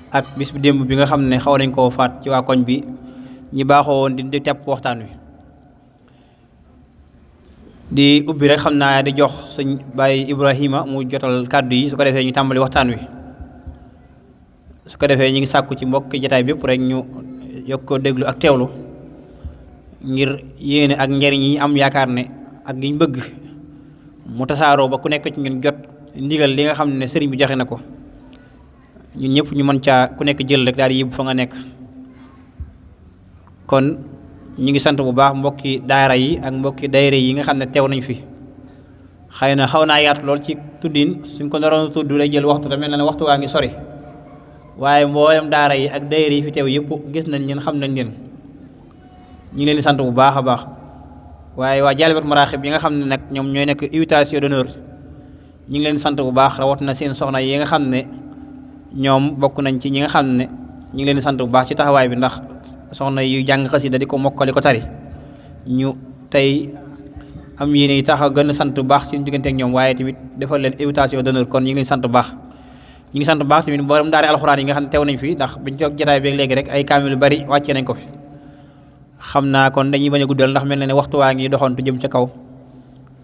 ak bis bi démb bi nga xam ne xaw nañ koo faat ci waa koñ bi ñi baaxoo woon di tepp waxtaan wi di ubbi rek xam naa di jox sëñ Baye Ibrahima mu jotal kàddu yi su ko defee ñu tàmbali waxtaan wi su ko defee ñu ngi sàkku ci mbokki jataay bépp rek ñu yokk ko déglu ak teewlu ngir yéene ak njariñ yi am yaakaar ne ak gi ñu bëgg mu tasaaroo ba ku nekk ci ñun jot ndigal li nga xam ne sëriñ bi joxe na ko ñun ñëpp ñu mën caa ku nekk jël rek daal di yóbbu fa nga nekk. kon ñu ngi sant bu baax mbokki daara yi ak mbokki dayre yi nga xam ne teew nañ fi xëy na xaw naa yaatu lool ci tuddin suñ ko naroon tudd day jël waxtu da mel na ne waxtu waa ngi sori waaye mboolem daara yi ak dayre yi fi teew yëpp gis nañ leen xam nañ leen ñu ngi leen di sant bu baax a baax. waaye waa Jaalibatul Maraaxib yi nga xam ne nag ñoom ñooy nekk invitation d'honneur ñu ngi leen sant bu baax rawat na seen soxna yi nga xam ne ñoom bokk nañ ci ñi nga xam ne ñu ngi leen di sant bu baax ci taxawaay bi ndax soxna yu jàng xasida di ko mokkali ko tari ñu tey am yéene yi tax a gën a sant bu baax seen diggante ak ñoom waaye tamit defal leen invitation d'honneur kon ñu ngi leen sant bu baax. ñu ngi sant bu baax tamit mboolem daara alxuraan yi nga xam ne teew nañ fi ndax biñ toog jotaay beeg léegi rek ay kaamil yu bari wàccee nañ ko fi. xam naa kon dañuy bañ a guddal ndax mel na ne waxtu waa ngi doxantu jëm ca kaw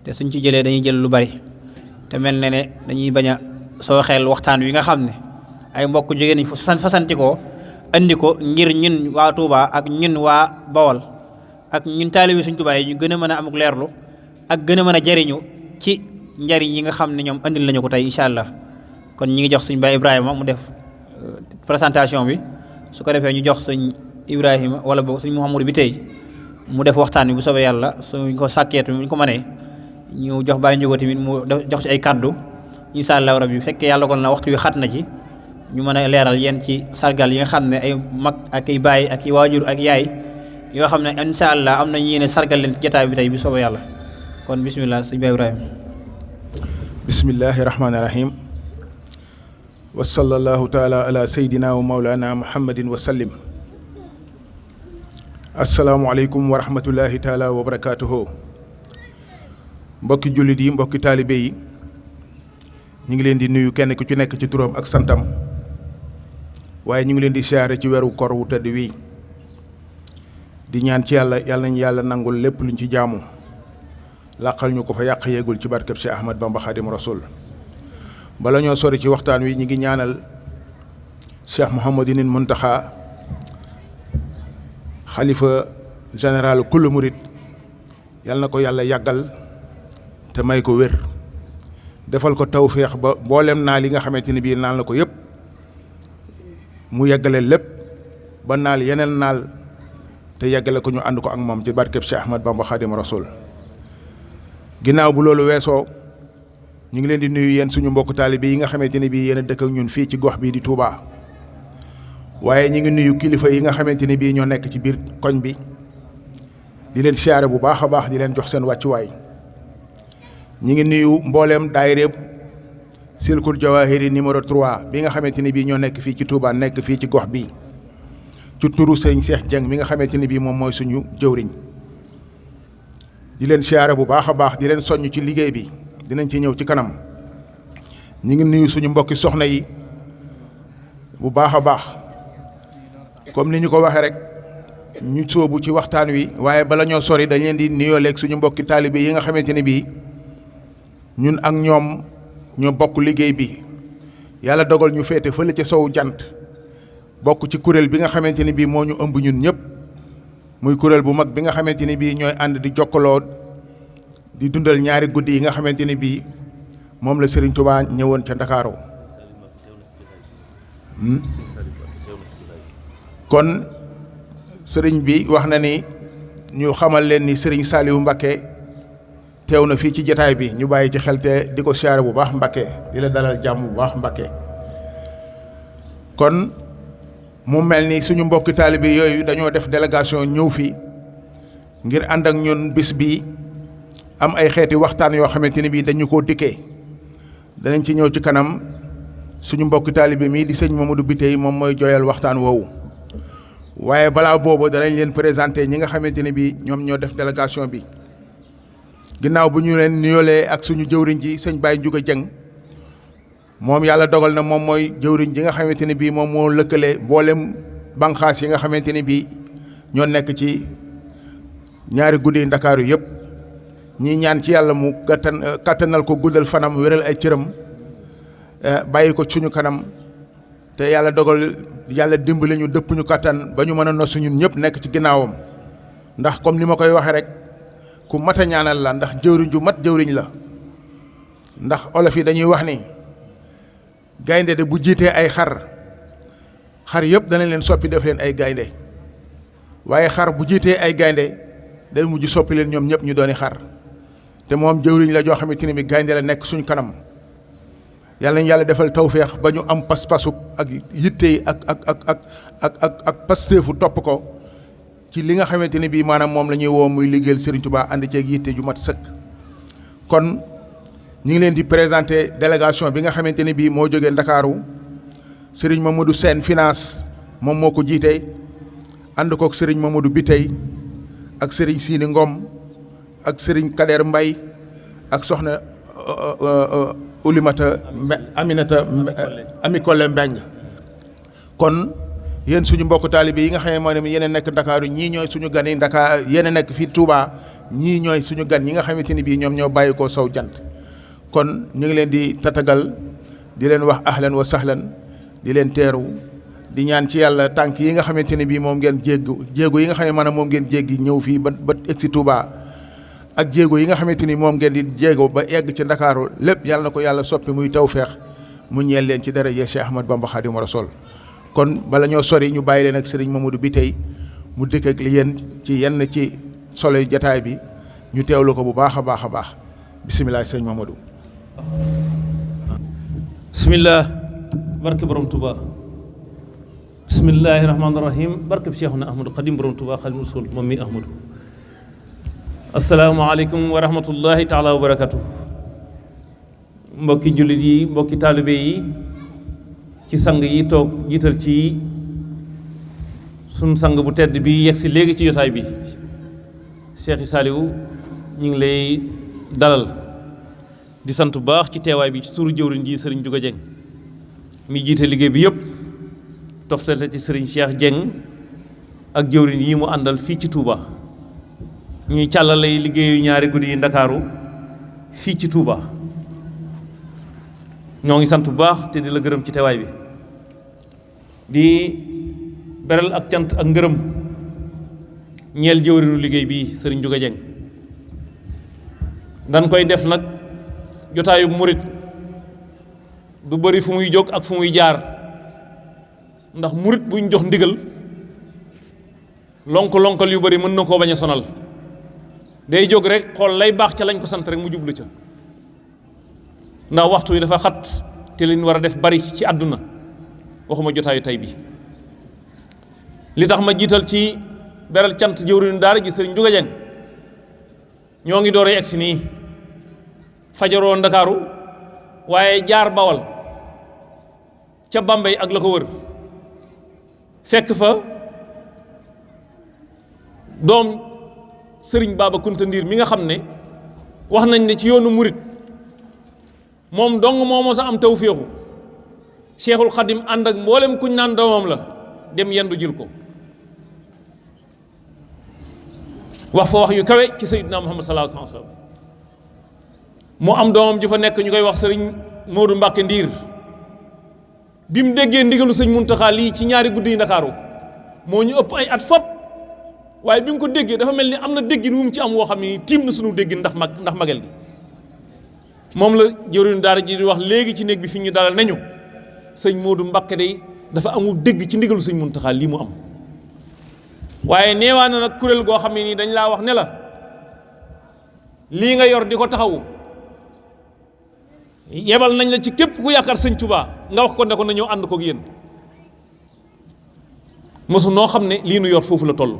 te suñ ci jëlee dañuy jël lu bari te mel na ne dañuy bañ a sooxeel waxtaan wi nga xam ne ay mbokk jógee nañ fa santi ko andi ko ngir ñun waa Touba ak ñun waa Bawol ak ñun taalibi suñ Touba yi ñu gën a mën a amuk leerlu ak gën a mën a jariñu ci njariñ yi nga xam ne ñoom andil lañu ko tey incha allah kon ñi ngi jox suñ Baay Ibrahima mu def présentation bi su ko defee ñu jox suñ Ibrahima wala boog suñ Mouhamadou bi tey mu def waxtaan wi bu soobee yàlla suñ ko sàkkeetu ñu ko mënee ñu jox Baye Ndiougo tamit mu jox ci ay kaddu incha allah rabbi fekkee yàlla kon na waxtu wi xat na ci ñu mën a leeral yéen ci sargal yi nga xam ne ay mag ak ay baay ak ay waajur ak yaay yoo xam ne incha allah am nañu yéene sargal leen ci jotaay bi tey bi soobee yàlla kon bisimilah sëñ Baye Ibrahima. bismillahi rahmaani rahim wa sallallahu taala ala sayyidina wa mawlana muhammadin wa sallim. asalaamualeykum wa rahmatullahi taala wa barakaatuhu. mbokki jullit yi mbokki taalibe yi ñu ngi leen di nuyu kenn ku ci nekk ci turam ak santam waaye ñu ngi leen di siyaare ci weeru koor wu tëdd wi di ñaan ci yàlla nañu yàlla nangul lépp luñ ci jaamu làqal ñu ko fa yàq yeegul ci barkeb Cheikh Ahmad Bamba Xadim Rasul. bala ñoo sori ci waxtaan wi ñu ngi ñaanal Cheikh Mouhamadinil Muntaxa xalifa général kullu murit yal na ko yàlla yàggal te may ko wér defal ko tawféex ba mboolem naal yi nga xamante ni bii naal na ko yëpp mu yeggale lépp ba naal yeneen naal te yeggale ko ñu ànd ko ak moom ci barkeb Cheikh Ahmad Bamba Khadim Rasoul. ginnaaw bu loolu weesoo ñu ngi leen di nuyu yéen suñu mbokk taalibe yi nga xamante ni bii yéen a dëkk ak ñun fii ci gox bii di Touba. waaye ñu ngi nuyu kilifa yi nga xamante ni bii ñoo nekk ci biir koñ bi di leen siyaare bu baax a baax di leen jox seen wàccuwaay ñu ngi nuyu mbooleem daayira Silkul Jawahiri numéro 3 bi nga xamante ni bii ñoo nekk fii ci Touba nekk fii ci gox bi ci turu sëñ Cheikh Dieng mi nga xamante ni bii moom mooy suñu jëwriñ di leen siyaare bu baax a baax di leen soññ ci liggéey bi dinañ ci ñëw ci kanam ñu ngi nuyu suñu mbokki soxna yi bu baax a baax. comme ni ñu ko waxee rek ñu sóobu ci waxtaan wi waaye bala ñoo sori dañ leen di nuyooleeg suñu mbokki taalibe yi nga xamante ne bii ñun ak ñoom ñoo bokk liggéey bi yàlla dogal ñu féete fële ca sowu jant bokk ci kuréel bi nga xamante ne bii moo ñu ëmb ñun ñëpp muy kuréel bu mag bi nga xamante ne bii ñooy ànd di jokkaloo di dundal ñaari guddi yi nga xamante ne bii moom la Serigne Touba ñëwoon ca Ndakaaru kon sëriñ bi wax na ni ñu xamal leen ni sëriñ Saliou Mbacké teew na fii ci jataay bi ñu bàyyi ci xel te di ko siyaare bu baax Mbacké di la dalal jàmm bu baax Mbacké kon mu mel ni suñu mbokki taalibe yooyu dañoo def délégation ñëw fii ngir ànd ak ñun bis bi am ay xeeti waxtaan yoo xamante ni bii dañu koo dikkee danañ ci ñëw ci kanam suñu mbokki taalibe mii di sëñ Mamadou Biteye moom mooy jooyal waxtaan woowu waaye balaa boobu danañ leen présenté ñi nga xamante ne bii ñoom ñoo def délégation bi ginnaaw bu ñu leen nuyoolee ak suñu jëwriñ ji sëñ Baye Ndiouga Dieng moom yàlla dogal na moom mooy jëwriñ ji nga xamante ne bii moom moo lëkkale mboolem banqaas yi nga xamante ne bii ñoo nekk ci ñaari guddi Ndakaaru yëpp ñii ñaan ci yàlla mu kattanal ko, guddal fanam, wéral ay cëram, bàyyi ko suñu kanam, te yàlla dogal yàlla dimbali ñu dëpp ñu kattan ba ñu mën a nosu ñun ñëpp nekk ci ginnaawam. ndax comme ni ma koy waxee rek ku mat a ñaanal la, ndax jëwriñ ju mat jëwriñ la. ndax olof yi dañuy wax ni gaynde de bu jiitee ay xar yëpp danañ leen soppi def leen ay gaynde, waaye xar bu jiitee ay gaynde day mujj soppi leen ñoom ñëpp ñu dooni xar. te moom jëwriñ la joo xamante ni bi gaynde la nekk suñ kanam. yàlla nañ yàlla defal tawféex ba ñu am pas-pasub ak yitte yi ak pasteefu topp ko ci li nga xamante ni bii maanaam moom la ñuy woo muy liggéeyal Serigne Touba ànd ceeg yitte ju mat sëkk. kon ñu ngi leen di présenter délégation bi nga xamante ni bii moo jógee Ndakaaru. Serigne Mamadou Sène finance moom moo ko jiite, ànd kook Serigne Mamadou Bitey ak Serigne Sini Ngom ak Serigne Kader Mbay ak soxna Oulimata Aminata Ami Kolle Mbeng. kon yéen suñu mbokk taalibe yi nga xam ne moo ne yéen a nekk Ndakaaru, ñii ñooy suñu gan yi Ndakaar, yéen a nekk fii Touba, ñii ñooy suñu gan yi nga xamante ni bii ñoom ñoo bàyyi ko sow jant. kon ñu ngi leen di tatagal, di leen wax ahlan wa sahlan, di leen teeru, di ñaan ci yàlla tànk yi nga xamante ne bii moom ngeen jéego yi nga xam ne maanaam moom ngeen jéggi ñëw fii ba egsi Touba, ak jéego yi nga xamante ni moom ngeen di jéego ba egg ci Ndakaaru, lépp yàlla na ko yàlla soppi muy tawfeex mu ñeel leen ci daraja Cheikh Ahmad Bamba Khadimu Rasul. kon bala ñoo sori ñu bàyyi leen ak Serigne Mamadou Bitey mu dëkk ak li yéen ci yenn ci solo jataay bi, ñu teewlu ko bu baax a baax a baax. bisimilah sëñ Mamadou. bisimilah. barke borom Touba. bismillahi rahmaani rahim. barke bi Cheikhuna Ahmadou Khadim borom Touba Khadim Rasul moom mi Ahmadou. asalaamaaleykum wa rahmatullahi taala wa barakatu. mbokki jullit yi, mbokki taalibe yi, ci sang yi toog jiital ci sun sang bu tedd bi yegg si léegi ci jotaay bi, Cheikh Saliou, ñu ngi lay dalal di sant bu baax ci teewaay bi ci turu jëwriñ ji Serigne Juga Dieng mi jiite liggéey bi yëpp, toftale ci Serigne Cheikh Dieng ak jëwriñ yi mu àndal fii ci Touba. ñuy càllale liggéeyu ñaari guddi yi Ndakaaru fii ci Touba. ñoo ngi sant bu baax te di la gërëm ci teewaay bi, di beral ak cant ak ngërëm ñeel jëwriñu liggéey bii Serigne Juga Dieng. dañ koy def nag jotaayu murit du bëri fu muy jóg ak fu muy jaar, ndax murit buñ jox ndigal lonk-lonkal yu bëri mën na koo bañ a sonal. day jóg rek xool lay baax ca lañ ko sant rek mu jublu ca, ndax waxtu wi dafa xat te liñ war a def bari ci àdduna, waxuma jotaayu tey bi. li tax ma jiital ci beral cant jëwriñu daara ji Serigne Juga Dieng, ñoo ngi door a egsi nii fajaroo Ndakaaru, waaye jaar Bawal ca Bambey ak la ko wër, fekk fa doom Sëriñ Baba Kunta Ndiir mi nga xam ne wax nañ ne ci yoonu murit moom dong moo mos a am tawféexu Cheikhul Khadim ànd ak mboolem kuñ naan doomam la dem yendu jël ko, wax fa wax yu kawe ci Sayyidina Muhammad sallallahu alayhi wa sallam. mu am doomam ju fa nekk ñu koy wax Sëriñ Moodu Mbàkke Ndiir, bi mu déggee ndigalu Sëñ Muntaxa lii ci ñaari guddi yi Ndakaaru moo ñu ëpp ay at fop, waaye bi mu ko déggee dafa mel ni am na déggin wu mu ci am woo xam ni tiim na sunu déggin ndax magel gi. moom la jëwriñu daara ji di wax léegi ci néeg bi fi ñu dalal nañu Sëñ Moodu Mbàkke day dafa amul dégg ci ndigalu Sëñ Muntaxa lii mu am. waaye neewaa na nag kuréel goo xam ne nii dañ laa wax ne la lii nga yor di ko taxawu yebal nañ la ci képp ku yaakaar Sëñ Tuubaa nga wax ko ne ko na ñëw ànd koog yéen. mosu noo xam ne lii nu yor foofu la toll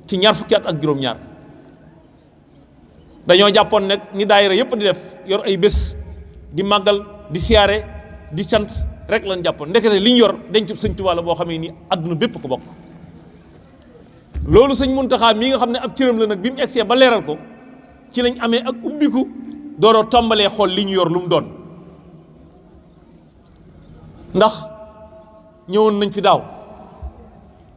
ci ñaar fukki at ak juróom-ñaar. dañoo jàppoon nag ni daayira yëpp di def yor ay bés di màggal di siyaare di sant rek lañ jàppoon, ndekete li ñu yor dencub Sëñ Tuubaa la boo xam ne nii àdduna bépp ko bokk. loolu Sëñ Muntaxa mii nga xam ne ab cëram la nag bi mu egsee ba leeral ko ci lañ amee ak ubbiku dooroo tàmbalee xool li ñu yor lu mu doon. ndax ñëwoon nañ fi daaw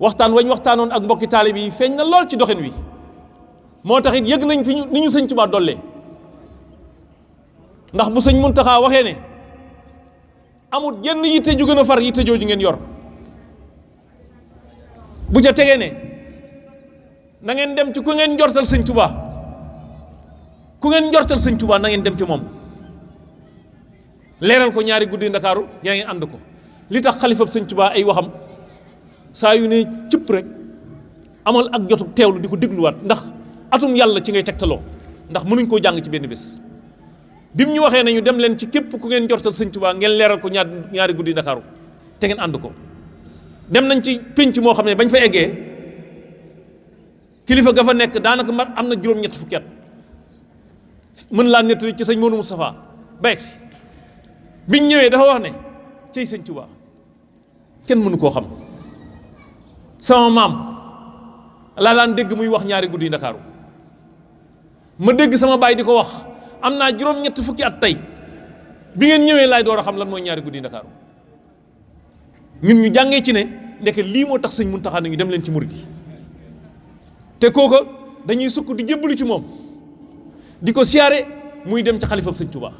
waxtaan wañ waxtaanoon ak mbokki taalib yi feeñ na lool ci doxin wi moo tax it yëg nañ fi ni ñu sëñ Tuubaa dollee ndax bu sëñ Muntaxa waxee ne amul yenn yitte ju gën a far yitte jooju ngeen yor bu ca tegee ne na ngeen dem ci ku ngeen njortal sëñ Tuubaa ku ngeen njortal sëñ Tuubaa na ngeen dem ci moom leeral ko ñaari guddi Ndakaaru yaa ngi ànd ko li tax xalifab sëñ Tuubaa ay waxam saa yu ne cëpp rek amal ak jotu teewlu di ko dégluwaat ndax atum yàlla ci ngay tegtaloo ndax mënuñ koo jàng ci benn bés bi mu ñu waxee nañu dem leen ci képp ku ngeen njortal sëñ Tuubaa ngeen leeral ko ñaari guddi Ndakaaru te ngeen ànd ko dem nañ ci pénc moo xam ne bañ fa eggee kilifa ga fa nekk daanaka mat am na juróom-ñett fukki at mën laa nettali ci sëñ Moodu Moustapha ba egsi biñ ñëwee dafa wax ne cey sëñ Tuubaa kenn mënu koo xam sama maam laa daan dégg muy wax ñaari guddi Ndakaaru ma dégg sama baay di ko wax am naa juróom-ñett fukki at tey bi ngeen ñëwee laay door a xam lan mooy ñaari guddi Ndakaaru ñun ñu jàngee ci ne ndeke lii moo tax sëñ Muntaxa nañu dem leen ci murid yi te kooka dañuy sukk di jébbalu ci moom di ko siyaare muy dem ca xalifab sëñ Tuubaa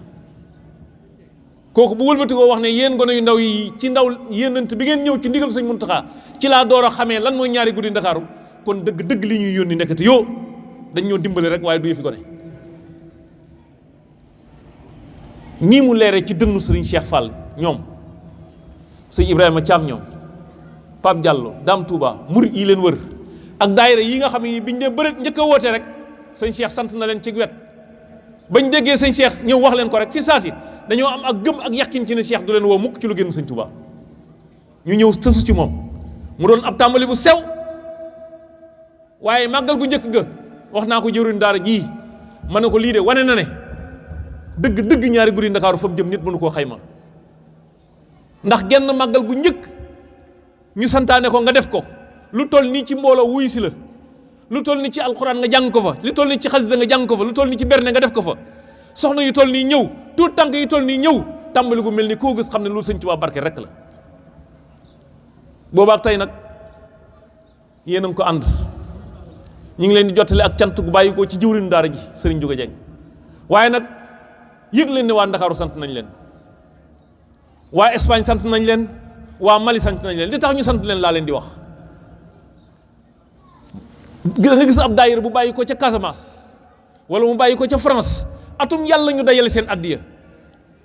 kooku bu wëlbati koo wax ne yéen gone yu ndaw yi ci ndaw yéenant bi ngeen ñëw ci ndigal sëñ Muntaxa ci laa door a xamee lan mooy ñaari guddi Ndakaaru kon dëgg li ñuy yónni nekkati yoo dañ ñoo dimbale rek waaye du yëfi gone nii mu leere ci dënnu sëriñ Cheikh Fall ñoom sëñ Ibrahima Thiam ñoom Pape Diallo Dame Touba murid yi leen wër ak daayira yi nga xam ne biñ dee bëreet njëkk a woote rek sëñ Cheikh sant na leen ci wet bañ déggee sëñ Cheikh ñëw wax leen ko rek fi saasi dañoo am ak gëm ak yàqin ci ne Cheikh du leen woo mukk ci lu génn sëñ Touba ñu ñëw sësu ci moom mu doon ab tàmbali bu sew waaye màggal gu njëkk ga wax naa ko jëruñ daara jii ma ne ko lii de wane na ne dëgg ñaari guddi Ndakaaru fa mu jëm nit mënu koo xayma ndax genn màggal gu njëkk ñu santaane ko nga def ko lu toll nii ci mbooloo wuyu si la lu toll ni ci alxuraan nga jàng ko fa lu toll ni ci xasida nga jàng ko fa lu toll ni ci berne nga def ko fa soxna yu toll nii ñëw tuut tànk yu toll nii ñëw tàmbali gu mel ni koo gis xam ne loolu sëñ Tuubaa barke rek la boobaak tey nag yéen a ngi ko ànd ñu ngi leen di jottali ak cant gu bàyyi ko ci jëwriñu daara ji sëriñ Jóga Jeng waaye nag yëg leen ne waa Ndakaaru sant nañ leen waa Espagne sant nañ leen waa Mali sant nañ leen li tax ñu sant leen laa leen di wax nga gis ab daayira bu bàyyi ko ca Casamance wala mu bàyyi ko ca France atum yàlla ñu dajale seen addiya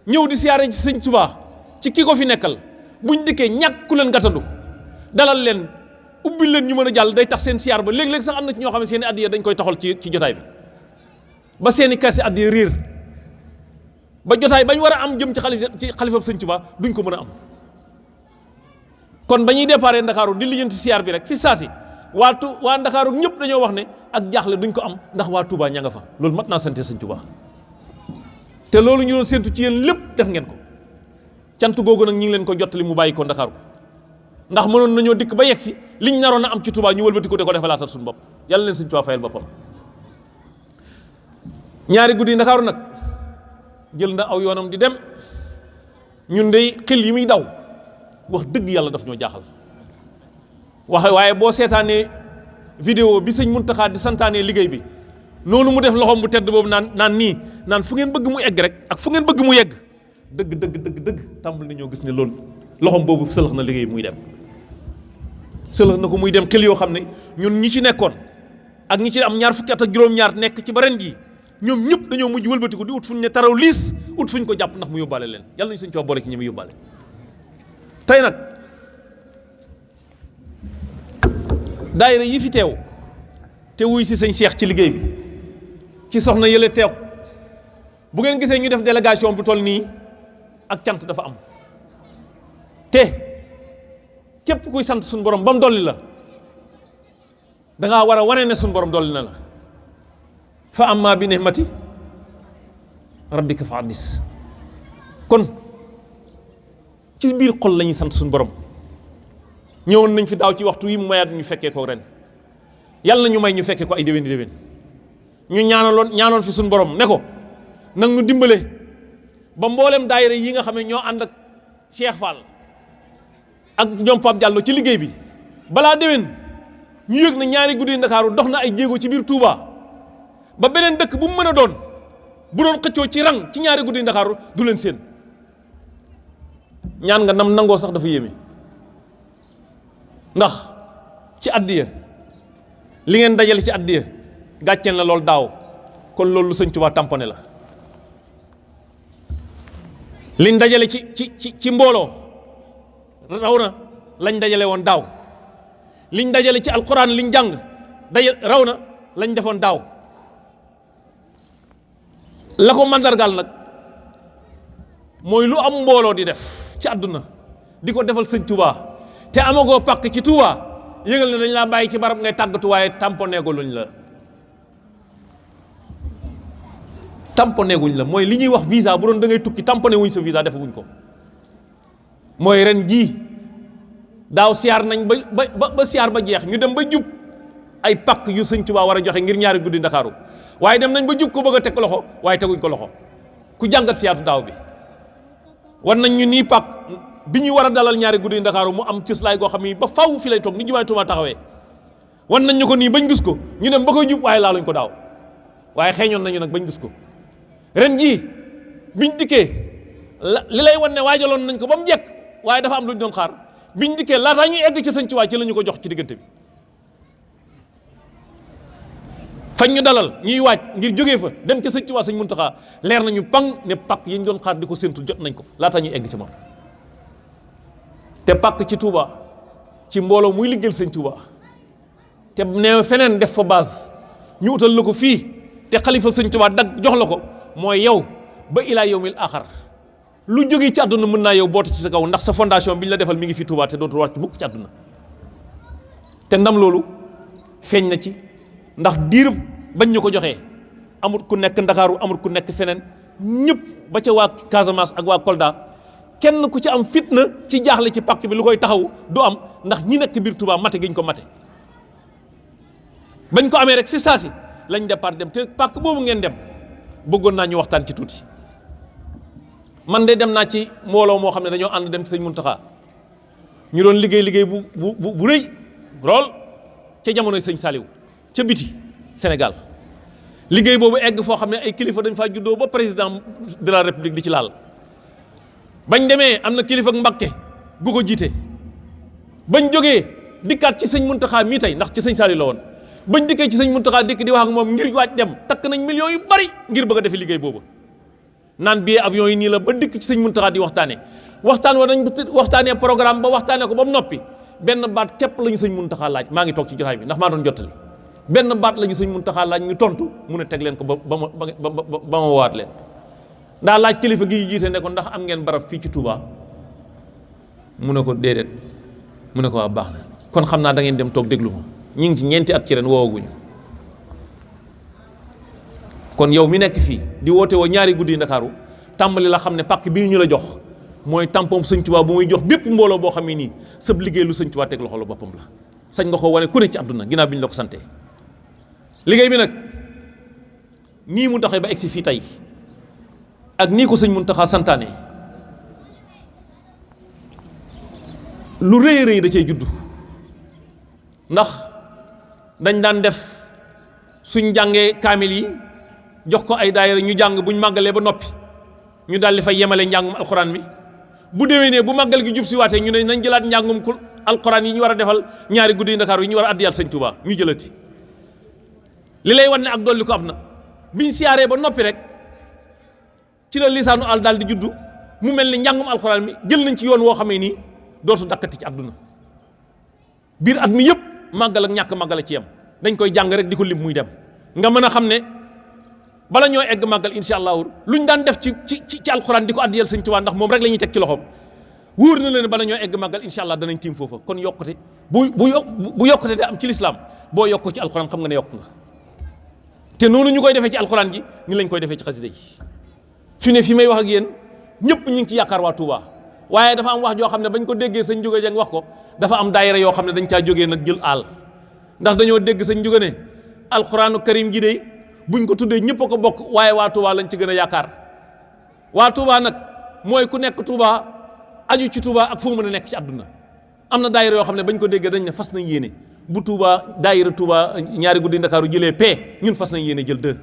ñëw di siyaare ci sëñ Tuubaa ci kii ko fi nekkal buñ dikkee ñàkk ku leen gàttandu dalal leen ubbil leen ñu mën a jàll day tax seen siyaar ba léeg-léeg sax am na ci ñoo xam ne seen i addiya dañ koy taxal ci jotaay bi ba seen i kase addiya riir ba jotaay bañ war a am jëm ci xalifab sëñ Tuubaa duñ ko mën a am kon ba ñuy déparé Ndakaaru di lijjanti siyaar bi rek fi saasi waa Ndakaaru ñëpp dañoo wax ne ak jaaxle duñ ko am ndax waa Touba ña nga fa loolu mat naa sante sëñ Tuubaa te loolu ñu doon séentu ci yéen lépp def ngeen ko cant googu nag ñu ngi leen ko jottali mu bàyyi ko Ndakaaru ndax mënoon nañoo dikk ba yegg si liñ naroon a am ci Touba ñu wëlbati ko de ko defalaatal suñu bopp yàlla leen sëñ Tuubaa fayal boppam ñaari guddi Ndakaaru nag jël na aw yoonam di dem ñun dey xel yi muy daw wax dëgg yàlla daf ñoo jaaxal waaye boo seetaanee vidéo bi sëñ Muntaxa di santaanee liggéey bi noonu mu def loxoom bu tedd boobu naan fu ngeen bëgg mu egg rek ak fu ngeen bëgg mu yegg dëgg tàmbali nañoo gis ne loolu loxoom boobu sëlëx na liggéey muy dem sëlëx na ko muy dem xel yoo xam ne ñun ñi ci nekkoon ak ñi ci am ñaar fukki at ak juróom-ñaar nekk ci ba ren jii ñoom ñëpp dañoo mujj wëlbatiku di ut fuñ ne taraw liis ut fuñ ko jàpp ndax mu yóbbaale leen yàlla nañu sëñ Tuubaa boole ci ñi mu yóbbaale tey nag daayira yi fi teew te wuy si sëñ Cheikh ci liggéey bi ci soxna yële teew bu ngeen gisee ñu def délégation bu toll nii ak cant dafa am te képp kuy sant suñu borom ba mu dolli la dangaa war a wane ne suñu borom dolli na la fa amma bi ni'mati rabbika fa haddis kon ci biir xol la ñuy sant suñu borom ñëwoon nañ fi daaw ci waxtu wi mu mayaat ñu fekkee ko ren yàlla na ñu may ñu fekkee ko ay déwén ñu ñaanoon fi suñu borom ne ko nag ñu dimbale ba mboolem daayira yi nga xam ne ñoo ànd ak Cheikh Fall ak ñoom Pape Diallo ci liggéey bi balaa déwén ñu yëg na ñaari guddi Ndakaaru dox na ay jéego ci biir Touba ba beneen dëkk bu mu mën a doon bu doon xëccoo ci rang ci ñaari guddi Ndakaaru du leen seen ñaan nga nam nangoo sax dafa yéeme ndax ci addiya li ngeen dajale ci addiya gàcceel na loolu daaw kon loolu lu sëñ Touba tamponné la liñ dajale ci mbooloo raw na lañ dajale woon daaw liñ dajale ci alquran liñ jàng raw na lañ defoon daaw la ko mandargaal nag mooy lu am mbooloo di def ci àdduna di ko defal sëñ Touba te amagoo pàkk ci Touba yëgal ne dañ laa bàyyi ci barab ngay tàggatu waaye tamponné ko luñ la tamponné guñ la mooy li ñuy wax visa bu doon da ngay tukki tamponné wuñ sa visa defaguñ ko mooy ren jii daaw siyaar nañ ba siyaar ba jeex ñu dem ba jub ay pàkk yu sëñ Touba war a joxe ngir ñaari guddi Ndakaaru waaye dem nañ ba jub ko bëgg a teg loxo waaye teguñ ko loxo ku jàngat siyaatu daaw bi war nañ ñu nii pàkk bi ñuy war a dalal ñaari guddi Ndakaaru mu am cëslaay goo xam ni ba faw fi lay toog ni jumaay Tuubaa taxawee war nañ ñu ko nii bañ gis ko ñu dem ba koy jub waaye laaluñ ko daaw waaye xeeñoon nañu nag bañ gis ko ren jii biñ dikkee li lay wan ne waajaloon nañ ko ba mu jekk waaye dafa am lu ñu doon xaar biñ dikkee laataa ñuy egg ci sëñ Tuubaa ci la ñu ko jox ci diggante bi fañ ñu dalal ñuy waaj ngir jógee fa dem ca sëñ Tuubaa sëñ Muntaxaa leer nañu pang ne pàkk yi ñu doon xaar di ko séntu jot nañ ko laataa ñuy egg ci moom te pàkk ci Touba ci mbooloo muy liggéeyal sëñ Touba te ne feneen def fa base ñu utal la ko fii te xalifa sëñ Touba dag jox la ko mooy yow ba ilaa yawmil axar lu jógee ci àdduna mën naa yow bootu ci sa kaw ndax sa fondation bi ñu la defal mi ngi fi Touba te dootul wàcc mukk ci àdduna te ndam loolu feeñ na ci ndax diirub bañ ñu ko joxee amut ku nekk Ndakaaru amut ku nekk feneen ñëpp ba ca waa Casamance ak waa Kolda kenn ku ci am fitna ci jaaxle ci pàkk bi lu koy taxaw du am ndax ñi nekk biir Touba mate giñ ko mate bañ ko amee rek fi saasi lañ départ dem te pàkk boobu ngeen dem bëggoon naa ñu waxtaan ci tuuti man de dem naa ci mbooloo moo xam ne dañoo ànd dem ci sëñ Muntaxa ñu doon liggéey bu rëy lool ca jamonoy sëñ Saliou ca biti Sénégal liggéey boobu egg foo xam ne ay kilifa dañ faa juddoo ba président de la république di ci laal bañ demee am na kilifa ak Mbakke gu ko jiite bañ jógee dikkaat ci sëñ Muntaxa mii tey ndax ci sëñ Saliou la woon bañ dikkee ci sëñ Muntaxa dikk di wax ak moom ngir waaj dem takk nañ millions yu bari ngir bëgg a defi liggéey boobu naan billet avion yi nii la ba dikk ci sëñ Muntaxa di waxtaanee waxtaan wa nañ waxtaanee programme ba waxtaanee ko ba mu noppi benn baat képp la ñu sëñ Muntaxa laaj maa ngi toog ci jotaay bi ndax maa doon jottali benn baat la ñu sëñ Muntaxa laaj ñu tontu mu ne teg leen ko ba ma waat leen ndaa laaj kilifa gi ñu jiite ne ko ndax am ngeen barab fii ci Touba mu ne ko déedéet mu ne ko waa baax na kon xam naa da ngeen dem toog déglu ma ñu ngi ci ñeenti at ci ren woowaguñu kon yow mi nekk fii di woote woo ñaari guddi Ndakaaru tàmbali la xam ne pàkk bii ñu la jox mooy tampom sëñ Touba bu muy jox bépp mbooloo boo xam ne nii sab liggéey lu sëñ Touba teg loxo la boppam la sañ nga ko wane ku ne ci àdduna ginnaaw bi ñu la ko santee liggéey bi nag nii mu taxee ba egsi fii tey ak nii ko sëñ Muntaxa santaane lu rëy rëy da cee juddu ndax dañ daan def suñ jàngee kaamil yi jox ko ay daayira ñu jàng buñ màggalee ba noppi ñu daal di fay yemale njàngum alxuraan mi bu déwénee bu màggal gi jub si waatee ñu ne nañ jëlaat njàngum ku alxuraan yi ñu war a defal ñaari guddi Ndakaaru yi ñu war a addiyal sëñ Touba ñu jëlati li lay wan ne ak dolli ko am na biñ siyaaree ba noppi rek ci la lisaanu al daal di juddu mu mel ni njàngum alxuraan mi jël nañ ci yoon woo xamee nii dootu dakkati ci àdduna biir at mi yëpp màggal ak ñàkk màggal ci yam dañ koy jàng rek di ko lim muy dem nga mën a xam ne bala ñoo egg màggal insha allahu luñ daan def ci alxuraan di ko addiyal sëñ Tuubaa ndax moom rek la ñuy teg ci loxoom wóor na leen bala ñoo egg màggal insha allah danañ tiim foofa kon yokkute bu yokkute de am ci lislaam boo yokk ci alxuraan xam nga ne yokk nga te noonu ñu koy defee ci alxuraan ji ni lañ koy defee ci xasida yi fi ne fi may wax ak yéen ñëpp ñu ngi ci yaakaar waa Touba waaye dafa am wax joo xam ne bañ ko déggee sëñ Jóge Jeng wax ko dafa am daayira yoo xam ne dañ caa jógee nag jël aal ndax dañoo dégg sëñ Jóge ne alxuraanu karim ji de buñ ko tuddee ñëpp a ko bokk waaye waa Touba lañ ci gën a yaakaar waa Touba nag mooy ku nekk Touba aju ci Touba ak foo mën a nekk ci àdduna am na daayira yoo xam ne bañ ko déggee dañ ne fas nañ yéene bu Touba daayira Touba ñaari guddi Ndakaaru jëlee paie ñun fas nañ yéene jël 2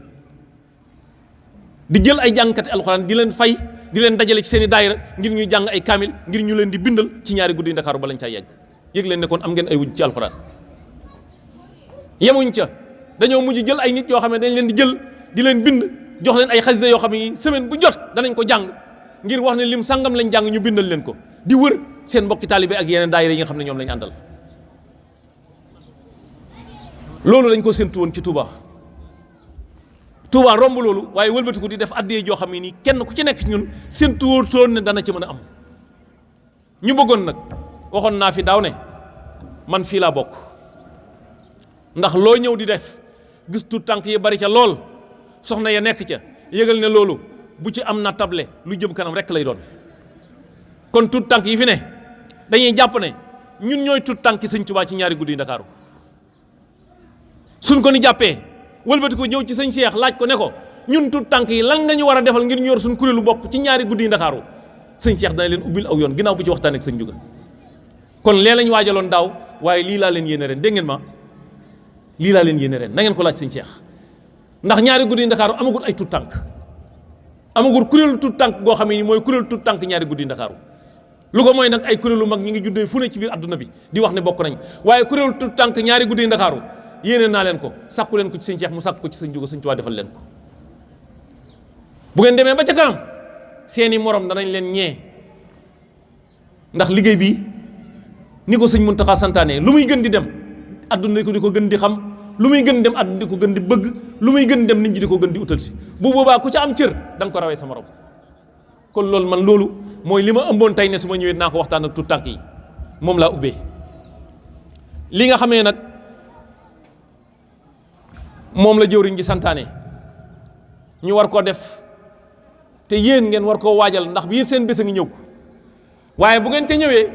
di jël ay jàngkati alxuraan di leen fay di leen dajale ci seen i daayira ngir ñuy jàng ay kaamil ngir ñu leen di bindal ci ñaari guddi Ndakaaru ba lañ caa yegg yëg leen ne kon am ngeen ay wujj ci alxuraan. yemuñ ca dañoo mujj jël ay nit yoo xam ne dañ leen di jël di leen bind jox leen ay xasida yoo xam ne semaine bu jot danañ ko jàng ngir wax ne lim sangam lañ jàng ñu bindal leen ko di wër seen mbokki taalibe ak yeneen daayira yi nga xam ne ñoom lañ àndal. loolu lañ ko séntu woon ci Touba romb loolu waaye wëlbatiku di def addee joo xam ne nii kenn ku ci nekk ñun séntu woon ne dana ci mën a am. ñu bëggoon nag waxoon naa fi daaw ne man fii laa bokk ndax loo ñëw di def gis tuut tànk yi bari ca lool soxna ya nekk ca yëgal ne loolu bu ci am na table lu jëm kanam rek lay doon. kon tuut tànk yi fi ne dañuy jàpp ne ñun ñooy tuut tànk Sëñ Tuubaa ci ñaari guddi Ndakaaru suñ ko ni jàppee wëlbati ko ñëw ci sëñ Cheikh laaj ko ne ko ñun tuut tànk yi lan nga ñu war a defal ngir ñu yor suñ kuréelu bopp ci ñaari guddi Ndakaaru sëñ Cheikh dana leen ubbil aw yoon ginnaaw bu ci waxtaan ak sëñ Juga kon lee lañ waajaloon daaw waaye lii laa leen yéene ren dégg ngeen ma lii laa leen yéene ren na ngeen ko laaj sëñ Cheikh ndax ñaari guddi Ndakaaru amagul ay tuut tànk amagul kuréelu tuut tànk goo xam ne ni mooy kuréelu tuut tànk ñaari guddi Ndakaaru lu ko mooy nag ay kuréelu mag ñi ngi juddee fu ne ci biir adduna bi di wax ne bokk nañ waaye kuréelu tuut tànk ñaari guddi Ndakaaru yéene naa leen ko sàkku leen ko ci sëñ Cheikh mu sàkku ko ci sëñ Juga sëñ Tuubaa defal leen ko bu ngeen demee ba ca kanam seeni morom danañ leen ñee ndax liggéey bi ni ko sëñ Muntaxa santaane lu muy gën di dem adduna di ko gën di xam lu muy gën dem adduna di ko gën di bëgg lu muy gën dem nit ñi di ko gën di utal si bu boobaa ku ca am cër da nga ko rawee sa morom kon loolu man loolu mooy li ma ëmboon tey ne su ma ñëwee naa ko waxtaan ak tuut tànk yi moom laa ubbee li nga xamee nag moom la jëwriñ ji santaane ñu war koo def te yéen ngeen war koo waajal ndax biir seen bés a ngi ñëw waaye bu ngeen ca ñëwee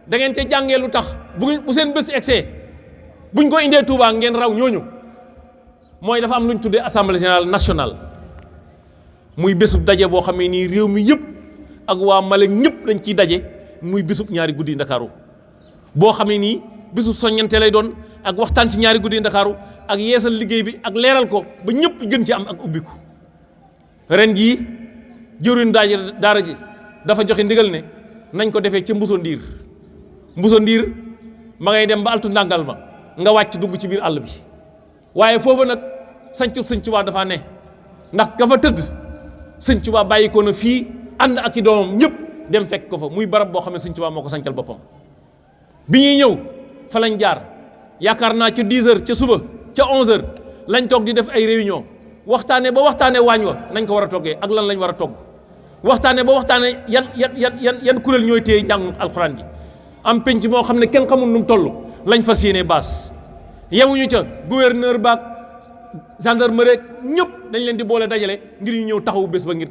da ngeen ca jàngee lu tax bu seen bés egsee buñ ko indee Touba ngeen raw ñooñu mooy dafa am lu ñu tuddee assemblée générale nationale muy bésub daje boo xam ne nii réew mi yëpp ak waa Mali ñëpp dañ ciy daje muy bésub ñaari guddi Ndakaaru boo xam ne nii bésub soññante lay doon ak waxtaan ci ñaari guddi Ndakaaru ak yeesal liggéey bi ak leeral ko ba ñëpp gën ci am ak ubbiku ren jii jëwriñ daara ji dafa joxe ndigal ne nañ ko defee ca Mbuso Ndiir ma ngay dem ba altu ndàngal ma nga wàcc dugg ci biir àll bi waaye foofu nag sañcu Sëñ Tuubaa dafa ne ndax ka fa tëdd Sëñ Tuubaa bàyyi ko na fii ànd ak i doomam ñëpp dem fekk ko fa muy barab boo xam ne Sëñ Tuubaa moo ko sancal boppam bi ñuy ñëw fa lañ jaar yaakaar naa ca 10 heures ca suba ca 11 heures lañ toog di def ay réunion waxtaane ba waxtaane waañ wa nañ ko war a toggee ak lan lañ war a togg waxtaane ba waxtaane yan kuréel ñooy téye njàngum alxuraan ji am penc moo xam ne kenn xamul nu mu toll lañ fas yéene baas yemuñu ca gouverneur baak gendarmerie ñëpp dañ leen di boole dajale ngir ñu ñëw taxawu bés ba ngir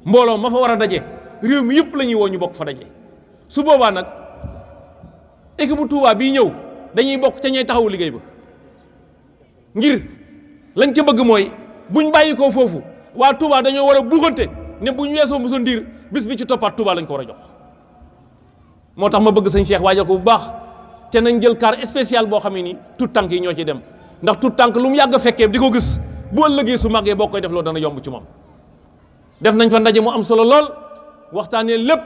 mbooloo ma fa war a daje réew mi yëpp la ñuy woo ñu bokk fa daje su boobaa nag équipe bu Touba bii ñëw dañuy bokk ca ñay taxawu liggéey ba ngir lañ ca bëgg mooy buñ bàyyi ko foofu waa Touba dañoo war a buuxante ne buñ weesoo Mbuso Ndiir bis bi ci toppaat Touba lañ ko war a jox moo tax ma bëgg sëñ Cheikh waajal ko bu baax te nañ jël car spécial boo xam ne ni tout tànk yi ñoo ci dem ndax tout tànk lu mu yàgg a fekkee di ko gis bu ëllëgee su màggee boo koy def loolu dana yomb ci moom def nañ fa ndaje mu am solo lool waxtaanee lépp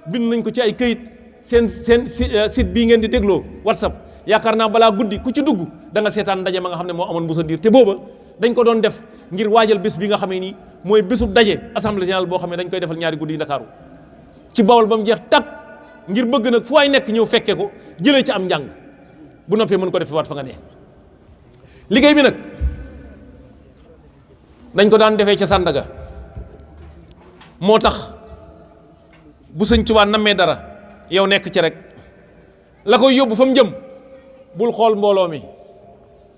bind nañ ko ci ay këyit seen site bii ngeen di dégloo WhatsApp yaakaar naa balaa guddi ku ci dugg da nga seetaan ndaje ma nga xam ne moo amoon Mbuso Ndiir te booba dañ ko doon def ngir waajal bés bi nga xam ne nii mooy bésub daje assemblée générale boo xam ne dañ koy defal ñaari guddi yi Ndakaaru ci Bawol ba mu jeex tàkk ngir bëgg nag fu waay nekk ñëw fekke ko jëlee ci am njàng bu noppee mën ko defee waat fa nga ne liggéey bi nag dañ ko daan defee ca Sandaga moo tax bu Sëñ Tuubaa nammee dara yow nekk ci rek la koy yóbbu fa mu jëm bul xool mbooloo mi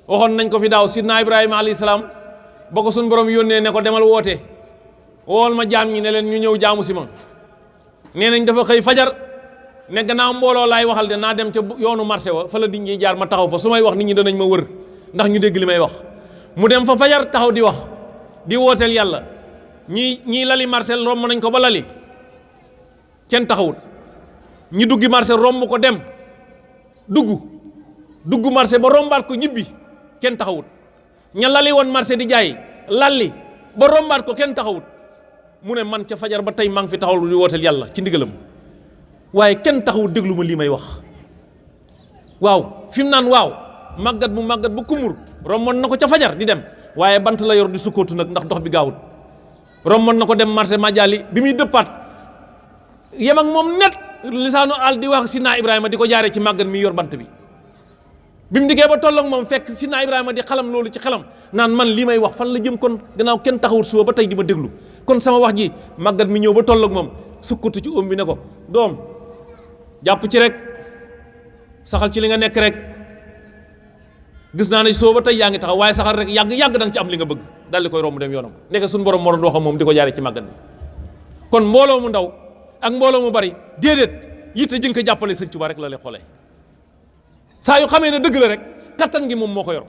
waxoon nañ ko fi daaw sidna Ibrahima alayhi salaam ba ko suñ borom yónnee ne ko demal woote wool ma jaam ñi ne leen ñu ñëw jaamu si ma nee nañ dafa xëy fajar ne gannaaw mbooloo laay waxal de naa dem ca yoonu marché wa fa la nit ñi jaar ma taxaw fa su may wax nit ñi danañ ma wër ndax ñu dégg li may wax mu dem fa fajar taxaw di wax di wooteel yàlla ñii lali marché romb nañ ko ba lali kenn taxawut ñi duggi marché romb ko dem dugg marché ba rombaat ko ñibbi kenn taxawut ña lali woon marché di jaay lalli ba rombaat ko kenn taxawut mu ne man ca fajar ba tey maa ngi fi taxawul di wooteel yàlla ci ndigalam waaye kenn taxawut déglu ma lii may wax waaw fi mu naan waaw màggat bu kumur romboon na ko ca fajar di dem waaye bant la yor di sukkootu nag ndax dox bi gaawut romboon na ko dem marché Madiali bi muy dëppaat yem ak moom net lisaanu àll di wax Sidna Ibrahima di ko jaaree ci màggat mi yor bant bi mu dikkee ba tolloog moom fekk Sidna Ibrahima di xalam loolu ci xelam naan man lii may wax fan la jëm kon gannaaw kenn taxawut suba ba tey di ma déglu kon sama wax ji màggat mi ñëw ba tolloog moom sukkatu ci oom bi ne ko doom jàpp ci rek saxal ci li nga nekk rek gis naa ne suba ba tey yaa ngi taxaw waaye saxal rek yàgg da nga ci am li nga bëgg daal di koy romb dem yoonam nekk suñu borom moo doon wax moom di ko jaaree ci màggat bi kon mbooloo mu ndaw ak mbooloo mu bari déedéet yitte jën ko jàppale sëñ Tuubaa rek la lay xoolee saa yu xamee ne dëgg la rek kattan gi moom moo ko yor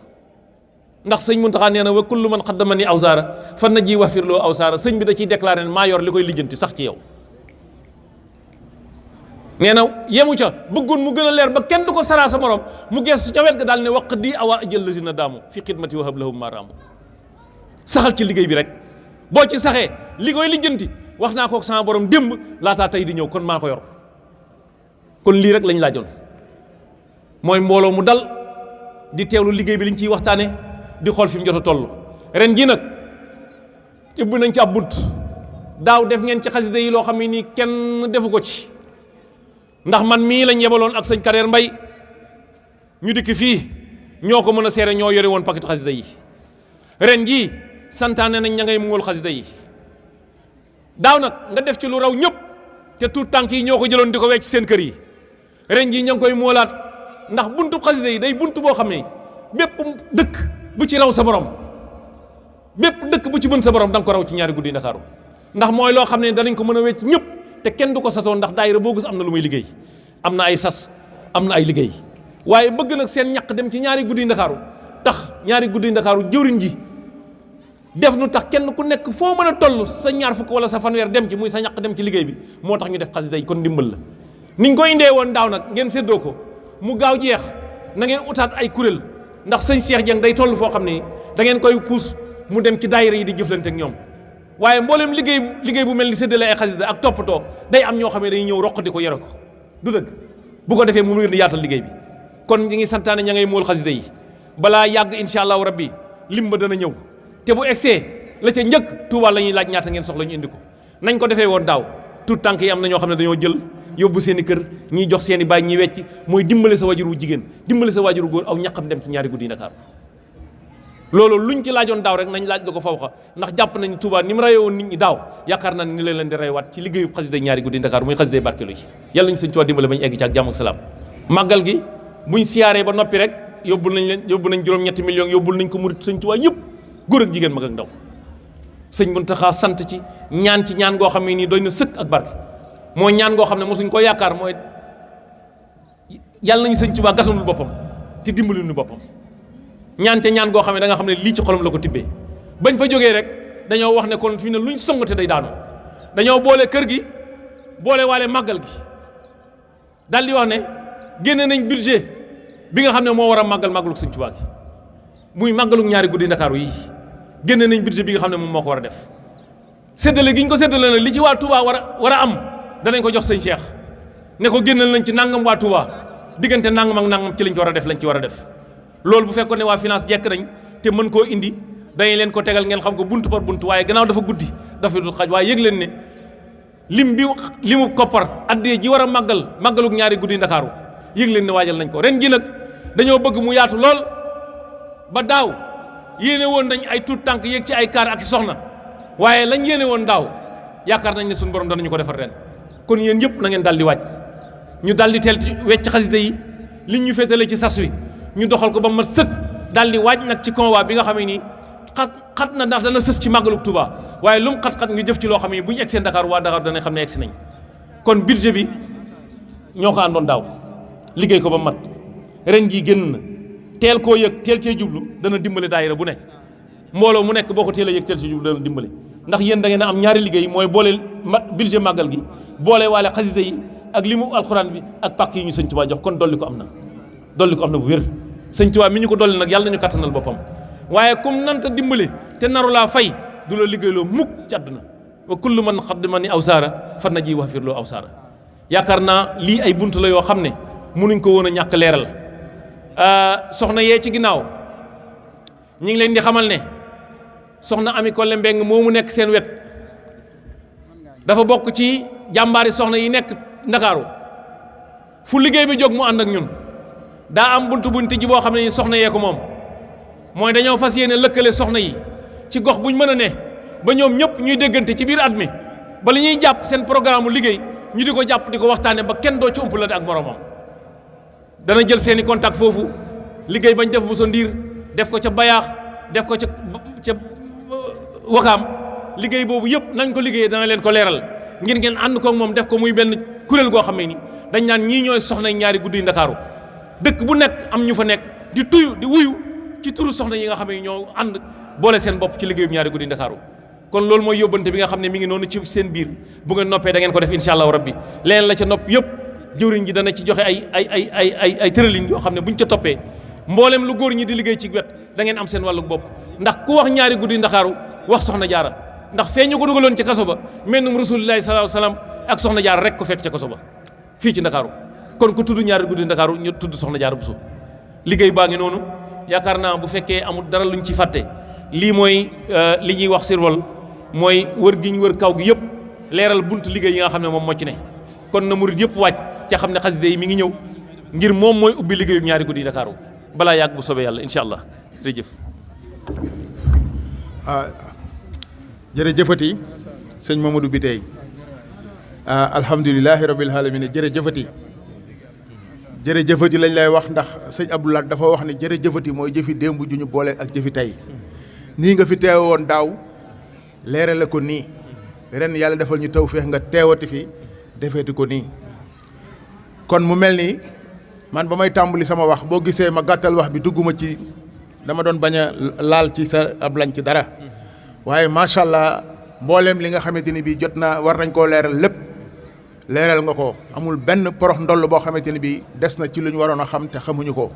ndax sëñ Muntaxa nee na wa kullu man xaddama ni awsaara fa najji wa firloo awsaara sëñ bi da ciy déclaré ne maa yor li koy lijjanti sax ci yow nee na yemu ca bëggoon mu gën a leer ba kenn du ko saraa sa morom mu geesu ca wet ga daal ne waq di awa ajël la si na daamu fi xidmati wahab lahum ma raamu saxal ci liggéey bi rek boo ci saxee li koy lijjanti wax naa kook sama borom démb laataa tey di ñëw kon maa ko yor kon lii rek lañ laajoon mooy mbooloo mu dal di teewlu liggéey bi liñ ciy waxtaane di xool fi mu jot a toll ren jii nag ubbi nañ ci ab bunt daaw def ngeen ci xasida yi loo xam ne nii kenn defu ko ci ndax man mii lañ yebaloon ak sëñ Kader Mbay ñu dikk fii ñoo ko mën a seere ñoo yore woon paquet xasida yi ren jii santaane nañ ña ngay muul xasida yi daaw nag nga def ci lu raw ñëpp te tuut tànk yi ñoo ko jëloon di ko wecc seen kër yi ren jii ña ngi koy moolaat ndax buntu xasida yi day buntu boo xam ne bépp dëkk bu ci raw sa borom bépp dëkk bu ci mën sa borom da nga ko raw ci ñaari guddi Ndakaaru ndax mooy loo xam ne danañ ko mën a wecc ñëpp te kenn du ko sasoon ndax daayira boo gis am na lu muy liggéey am na ay sas am na ay liggéey waaye bëgg nag seen ñaq dem ci ñaari guddi Ndakaaru tax ñaari guddi Ndakaaru jëwriñ ji def nu tax kenn ku nekk foo mën a toll sa ñaar fukk wala sa fanweer dem ci muy sa ñaq dem ci liggéey bi moo tax ñu def xasida yi kon ndimbal la niñ ko indee woon daaw nag ngeen séddoo ko mu gaaw jeex na ngeen utaat ay kuréel ndax sëñ Cheikh Dieng day toll foo xam ne da ngeen koy puus mu dem ci daayira yi di jëflante ak ñoom waaye mboolem liggéey bu mel ni séddale ay xasida ak toppatoo day am ñoo xam ne dañuy ñëw roq di ko yore ko du dëgg bu ko defee mu ngi di yaatal liggéey bi kon ñi ngi santaane ña ngay mool xasida yi balaa yàgg insha allahu rabbi lim ba dana ñëw te bu egsee la ca njëkk Tuubaa la ñuy laaj ñaata ngeen soxla ñu indi ko nañ ko defee woon daaw tout tànk yi am na ñoo xam ne dañoo jël yóbbu seen i kër ñiy jox seen i baay ñiy wecc mooy dimbale sa wajuru jigéen dimbale sa wajuru góor aw ñaqam dem ci ñaari guddi Ndakaaru loolu luñ ci laajoon daaw rek nañ laaj la ko fawxa ndax jàpp nañ Touba ni mu rayee woon nit ñi daaw yaakaar naa ni leen di raywaat ci liggéeyu xasida ñaari guddi Ndakaaru muy xasida barkelu yi yàlla ñu sëñ Touba dimbale bañ egg ci ak jàmm ak salaam màggal gi buñ siyaaree ba noppi rek yóbbul nañ juróom-ñetti millions yóbbul nañ ko murit sëñ Touba yëpp góor ak jigéen mag ak ndaw sëñ Muntaxa sant ci ñaan goo xam ne nii doy na sëkk ak barke mooy ñaan goo xam ne mosuñ ko yaakaar mooy yàlla nañu sëñ Touba gasanul boppam te dimbali nu boppam ñaan goo xam ne da nga xam ne lii ci xolam la ko tibbee bañ fa jógee rek dañoo wax ne kon fii ne luñ songate day daanu dañoo boole kër gi boole waale màggal gi daal di wax ne génne nañ budget bi nga xam ne moo war a màggalug sëñ Touba gi muy màggalug ñaari guddi Ndakaaru yi génne nañ budget bi nga xam ne moom moo ko war a def séddale gi ñu ko séddale nag li ci waa Touba war a am danañ ko jox sëñ Cheikh ne ko génnal nañ ci nangam waa Touba diggante nangam ak nangam ci lañ ci war a def loolu bu fekkoon ne waa finance jekk nañ te mën koo indi dañu leen ko tegal ngeen xam ko buntu par buntu waaye gannaaw dafa guddi dafa dul xaj waaye yëg leen ne limu koppar addee ji war a màggalug ñaari guddi Ndakaaru yëg leen ne waajal nañ ko ren gi nag dañoo bëgg mu yaatu lool ba daaw yéene woon nañ ay tuut tànk yéeg ci ay kaar ak soxna waaye lañ yéene woon daaw yaakaar nañ ne suñu borom danañu ko defar ren kon yéen yëpp na ngeen daal di waaj ñu daal di teel wecc xasida yi liñ ñu féetale ci sas wi ñu doxal ko ba mat sëkk daal di waaj nag ci convoi bi nga xam ne nii xat na ndax dana sës ci màggalug Touba waaye lu mu xat-xat ñu jëf ci loo xam ne bu ñu egsee Dakar waa Dakar danañ xam ne egsi nañ kon budget bi ñoo ko àndoon daaw liggéey ko ba mat ren jii génn na teel koo yëg teel cee jublu dana dimbale daayira bu nekk mbooloo mu nekk boo ko teel a yëg teel cee jublu dana dimbale ndax yéen da ngeen a am ñaari liggéey mooy boole budget màggal gi boole waale xasida yi ak limu alxuraan bi ak pàkk yi ñu sëñ Tuubaa jox kon dolli ko am na bu wér sëñ Tuubaa mi ñu ko dolli nag yàlla nañu kattanal boppam waaye comme nanta dimbali te naru laa fay du la liggéeyloo mukk ci àdduna wa kullu man xaddama ni aw saara fan na ji wax firloo aw saara yaakaar naa lii ay bunt la yoo xam ne mënuñ ko woon a ñàkk leeral soxna yee ci ginnaaw ñi ngi leen di xamal ne soxna Ami Kolle Mbeng moomu nekk seen wet dafa bokk ci jàmbaari soxna yi nekk Ndakaaru fu liggéey bi jóg mu ànd ak ñun daa am bunt buñ tijji boo xam ne soxna yee ko moom mooy dañoo fas yéene lëkkale soxna yi ci gox buñ mën a ne ba ñoom ñëpp ñuy déggante ci biir at mi ba li ñuy jàpp seen programme liggéey ñu di ko jàpp di ko waxtaane ba kenn doo ci umpalante ak moromam dana jël seeni contact foofu liggéey bañ def bu sa ndiir def ko ca bayaax def ko ca wakaam liggéey boobu yëpp nañ ko liggéeyee dana leen ko leeral ngir ngeen ànd ko moom def ko muy benn kuréel goo xam ne ni dañ naan ñii ñooy soxna ñaari guddi yi Ndakaaru dëkk bu nekk am ñu fa nekk di tuyu di wuyu ci turu soxna yi nga xam ne ñoo ànd boole seen bopp ci liggéeyu ñaari guddi Ndakaaru kon loolu mooy yóbbante bi nga xam ne mi ngi noonu ci seen biir bu ngeen noppee da ngeen ko def insha allahu rabbi leneen la ca nopp yëpp jëwriñ ji dana ci joxe ay tëralin yoo xam ne buñ ca toppee mboolem lu góor ñi di liggéey ci wet da ngeen am seen wàllu bopp ndax ku wax ñaari guddi Ndakaaru wax soxna jaara ndax fee ñu ko dugaloon ci kaso ba mennum rasulillahi sallallahu alayhi wasallam ak soxna jaara rek ko fekk ca kaso ba fii ci Ndakaaru kon ku tudd ñaari guddi Ndakaaru ñu tudd soxna jaara Buso liggéey baa ngi noonu yaakaar naa bu fekkee amul dara luñ ci fàtte lii mooy li ñuy wax sirwal mooy wër gi ñu wër kaw gi yëpp leeral bunt liggéey yi nga xam ne moom moo ci ne kon na murid yëpp wàcc ca xam ne xasida yi mi ngi ñëw ngir moom mooy ubbi liggéeyu ñaari guddi Ndakaaru balaa yàgg bu soobee yàlla incha allah jërëjëf. jërëjëfati sëñ Mamadou Biteye alhamdulilahi rabbil alamin jërëjëfati lañ lay wax ndax sëñ Abdoulaye dafa wax ne jërëjëfati mooy jëfi démb ju ñu boole ak jëfi tey nii nga fi teewoon daaw leerale ko nii ren yàlla defal ñu tawfeex nga teewati fi defeeti ko nii kon mu mel ni man ba may tàmbali sama wax boo gisee ma gàttal wax bi dugguma ci dama doon bañ a laal ci sa ab lañ ci dara waaye macha allah mbooleem li nga xamante ni bii jot naa war nañ koo leeral lépp leeral nga ko amul benn porox ndoll boo xamante ni bii des na ci lu ñu waroon a xam te xamuñu ko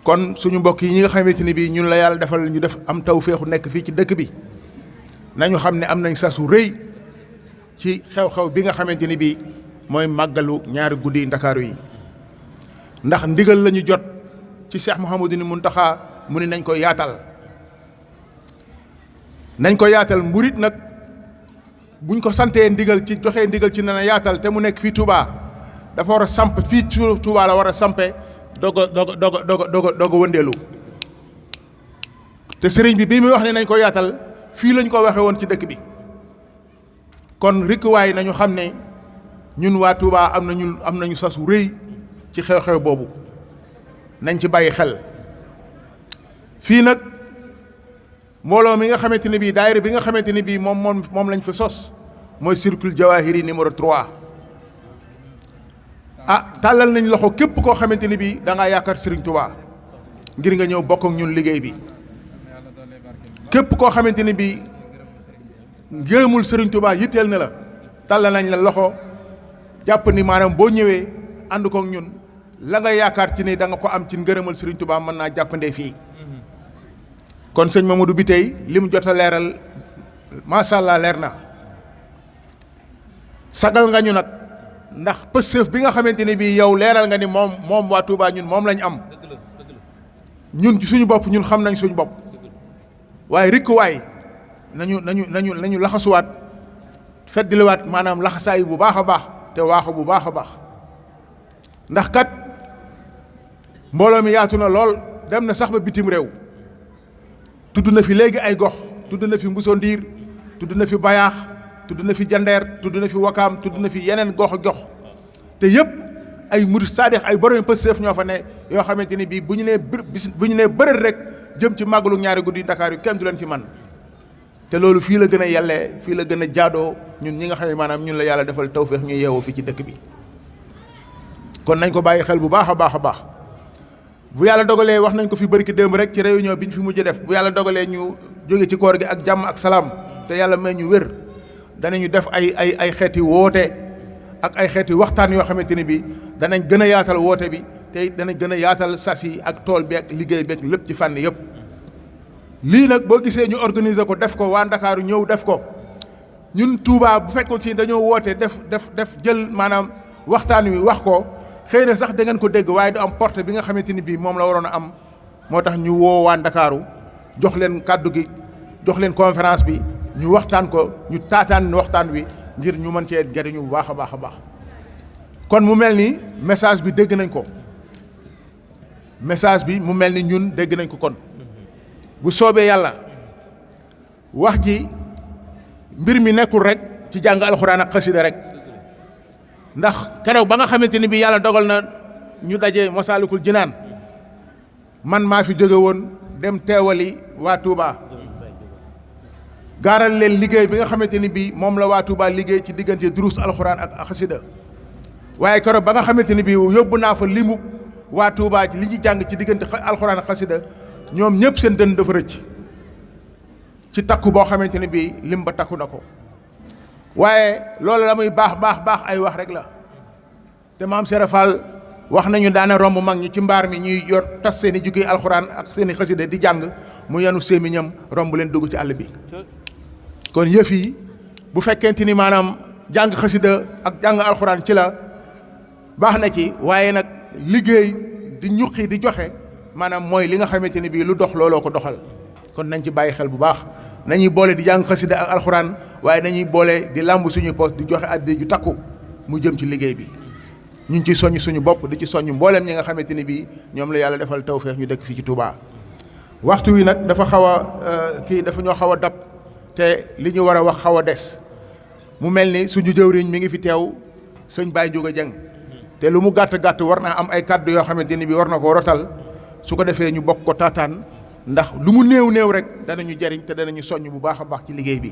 kon suñu mbokk yi ñi nga xamante ni bii ñun la yàlla defal ñu def am tawfeexu nekk fii ci dëkk bi nañu xam ne am nañ sasu rëy ci xew-xew bi nga xamante ni bii mooy màggalu ñaari guddi Ndakaaru yi ndax ndigal la ñu jot ci Cheikh Mouhamadou Mountakha mu ni nañ ko yaatal murit nag buñ ko santee ndigal ci joxee ndigal ci na yaatal te mu nekk fii Touba dafa war a samp fii Touba la war a sampe doog a wëndeelu te sëriñ bi muy wax ne nañ ko yaatal fii lañ ko waxee woon ci dëkk bi kon rikkuwaay nañu xam ne ñun waa Touba am nañu sas wu rëy ci xew-xew boobu nañ ci bàyyi xel fii nag mbooloo mi nga xamante ne bii daayira bi nga xamante ne bii moom lañ fa sos mooy Cercle Jawahiri numéro 3 tàllal nañ loxo képp koo xamante ne bii da ngaa yaakaar Serigne Touba ngir nga ñëw bokk ak ñun liggéey bi képp koo xamante ne bii ngërëmul Serigne Touba yitteel na la tàllal nañ la loxo jàpp ni maanaam boo ñëwee ànd kook ñun la nga yaakaar ci ni da nga ko am ci ngërëmal Serigne Touba mën naa jàppandee fii kon sëñ Mamadou Biteye li mu jot a leeral macha allah leer na sagal nga ñu nag ndax pësëf bi nga xamante ni bii yow leeral nga ni moom waa Touba ñun moom lañ am ñun ci suñu bopp ñun xam nañ suñu bopp waaye rikkuwaay nañu laxasuwaat feddiliwaat maanaam laxasaay bu baax a baax te waaxu bu baax a baax ndax kat mbooloo mi yaatu na lool dem na sax ba bitim réew tudd na fi léegi ay gox tudd na fi Mbuso Ndiir tudd na fi Bayaax tudd na fi Jandeer tudd na fi Wakaam tudd na fi yeneen gox te yëpp ay murid saadix ay borom Pastef ñoo fa ne yoo xamante ni bii bu ñu nee bërët rek jëm ci màggalu ñaari guddi Ndakaar yu kenn du leen fi man te loolu fii la gën a yellee fii la gën a jaadoo ñun ñi nga xam ne maanaam ñun la yàlla defal tawfeex ñu yeewoo fii ci dëkk bi kon nañ ko bàyyi xel bu baax a baax a baax bu yàlla dogalee wax nañ ko fi bërki démb rek ci réunion bi ñu fi mujj def bu yàlla dogalee ñu jóge ci koor gi ak jàmm ak salaam te yàlla may ñu wér danañu def ay xeeti woote ak ay xeeti waxtaan yoo xamante ni bi danañ gën a yaatal woote bi te danañ gën a yaatal sas yi ak tool bi ak liggéey bi ak lépp ci fànn yëpp. lii nag boo gisee ñu organiser ko def ko waa Ndakaaru ñëw def ko ñun Touba bu fekkoon ci dañoo woote def jël maanaam waxtaan wi wax ko xëy na sax da ngeen ko dégg waaye du am porte bi nga xamante ni bii moom la waroon a am. moo tax ñu woo waa Ndakaaru jox leen kàddu gi jox leen conférence bi ñu waxtaan ko ñu taataan waxtaan wi ngir ñu mën cee jariñu bu baax a baax a baax. kon mu mel ni message bi dégg nañ ko message bi mu mel ni ñun dégg nañ ko kon bu soobee yàlla wax ji mbir mi nekkul rek ci jàng alxuraan ak xasida rek ndax keroog ba nga xamante ni bi yàlla dogal na ñu daje Masaalikul Jinaan man maa fi jóge woon dem teewali waa Touba gaaral leen liggéey bi nga xamante ni bii moom la waa Touba liggéey ci diggante durus alxuraan ak xasida waaye keroog ba nga xamante ni bii yóbbu naa fa limu waa Touba ci li ñu jàng ci diggante alxuraan ak xasida ñoom ñëpp seen dënn dafa rëcc ci takku boo xamante ni bii lim ba takku na ko waaye loolu la muy baax ay wax rek la te maam Serap Fall wax nañu daana romb mag ñi ci mbaar mi ñuy yor tas seen i jukki alxuraan ak seen i xasida di jàng mu yanu sémmiñam romb leen dugg ci àll bi. kon yëf yi bu fekkente ni maanaam jàng xasida ak jàng alxuraan ci la baax na ci waaye nag liggéey di ñuqi di joxe maanaam mooy li nga xamante ni bii lu dox looloo ko doxal. kon nañ ci bàyyi xel bu baax nañuy boole di jàng xasida ak alxuraan waaye nañuy boole di làmb suñuy poste di joxe addi ju takku mu jëm ci liggéey bi. ñu ngi ciy soññ suñu bopp di ci soññ mboolem ñi nga xamante ni bii ñoom la yàlla defal tawfeex ñu dëkk fii ci Touba. waxtu wi nag dafa xaw a dafa ñoo xaw a dab te li ñu war a wax xaw a des mu mel ni suñu jëwriñ mi ngi fi teew sëñ Baye Ndiouga Dieng te lu mu gàtt war naa am ay kàddu yoo xamante ni bii war na koo rotal su ko defee ñu bokk ko taataan ndax lu mu néew rek danañu jariñ te danañu soññ bu baax a baax ci liggéey bi.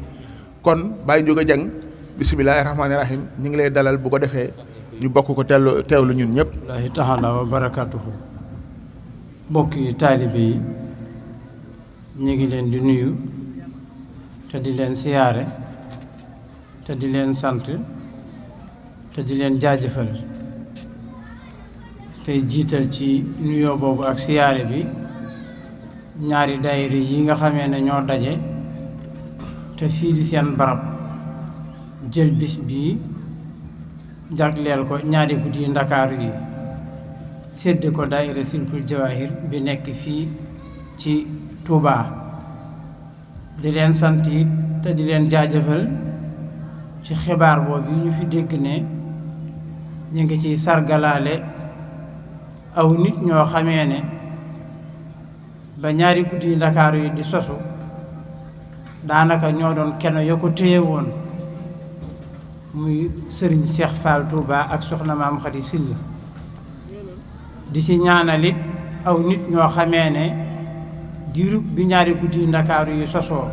kon Baye Ndiouga Dieng bisimilahi rahmaani rahim ñu ngi lay dalal bu ko defee. ñu bokk ko teewlu ñun ñëpp. Allaahi taala wa barakaatuhu. mbokki taalibe yi ñu ngi leen di nuyu te di leen siyaare te di leen sant te di leen jaajëfal tey jiital ci nuyoo boobu ak siyaare bi ñaari daayira yi nga xamee ne ñoo daje te fii di seen barab jël bis bii jagleel ko ñaari guddi Ndakaaru yi sédd ko daayira Silkul Jawaahir bi nekk fii ci Touba di leen sant it te di leen jaajëfal ci xibaar boobu ñu fi dégg ne ñu ngi ciy sargalaale aw nit ñoo xamee ne ba ñaari guddi Ndakaaru yi di sosu daanaka ñoo doon kenn yo ko téye woon muy sëriñ Cheikh Fall Touba ak soxna maam Khady Sylla di ci ñaanalit aw nit ñoo xamee ne diirub bi ñaari guddi Ndakaaru yi sosoo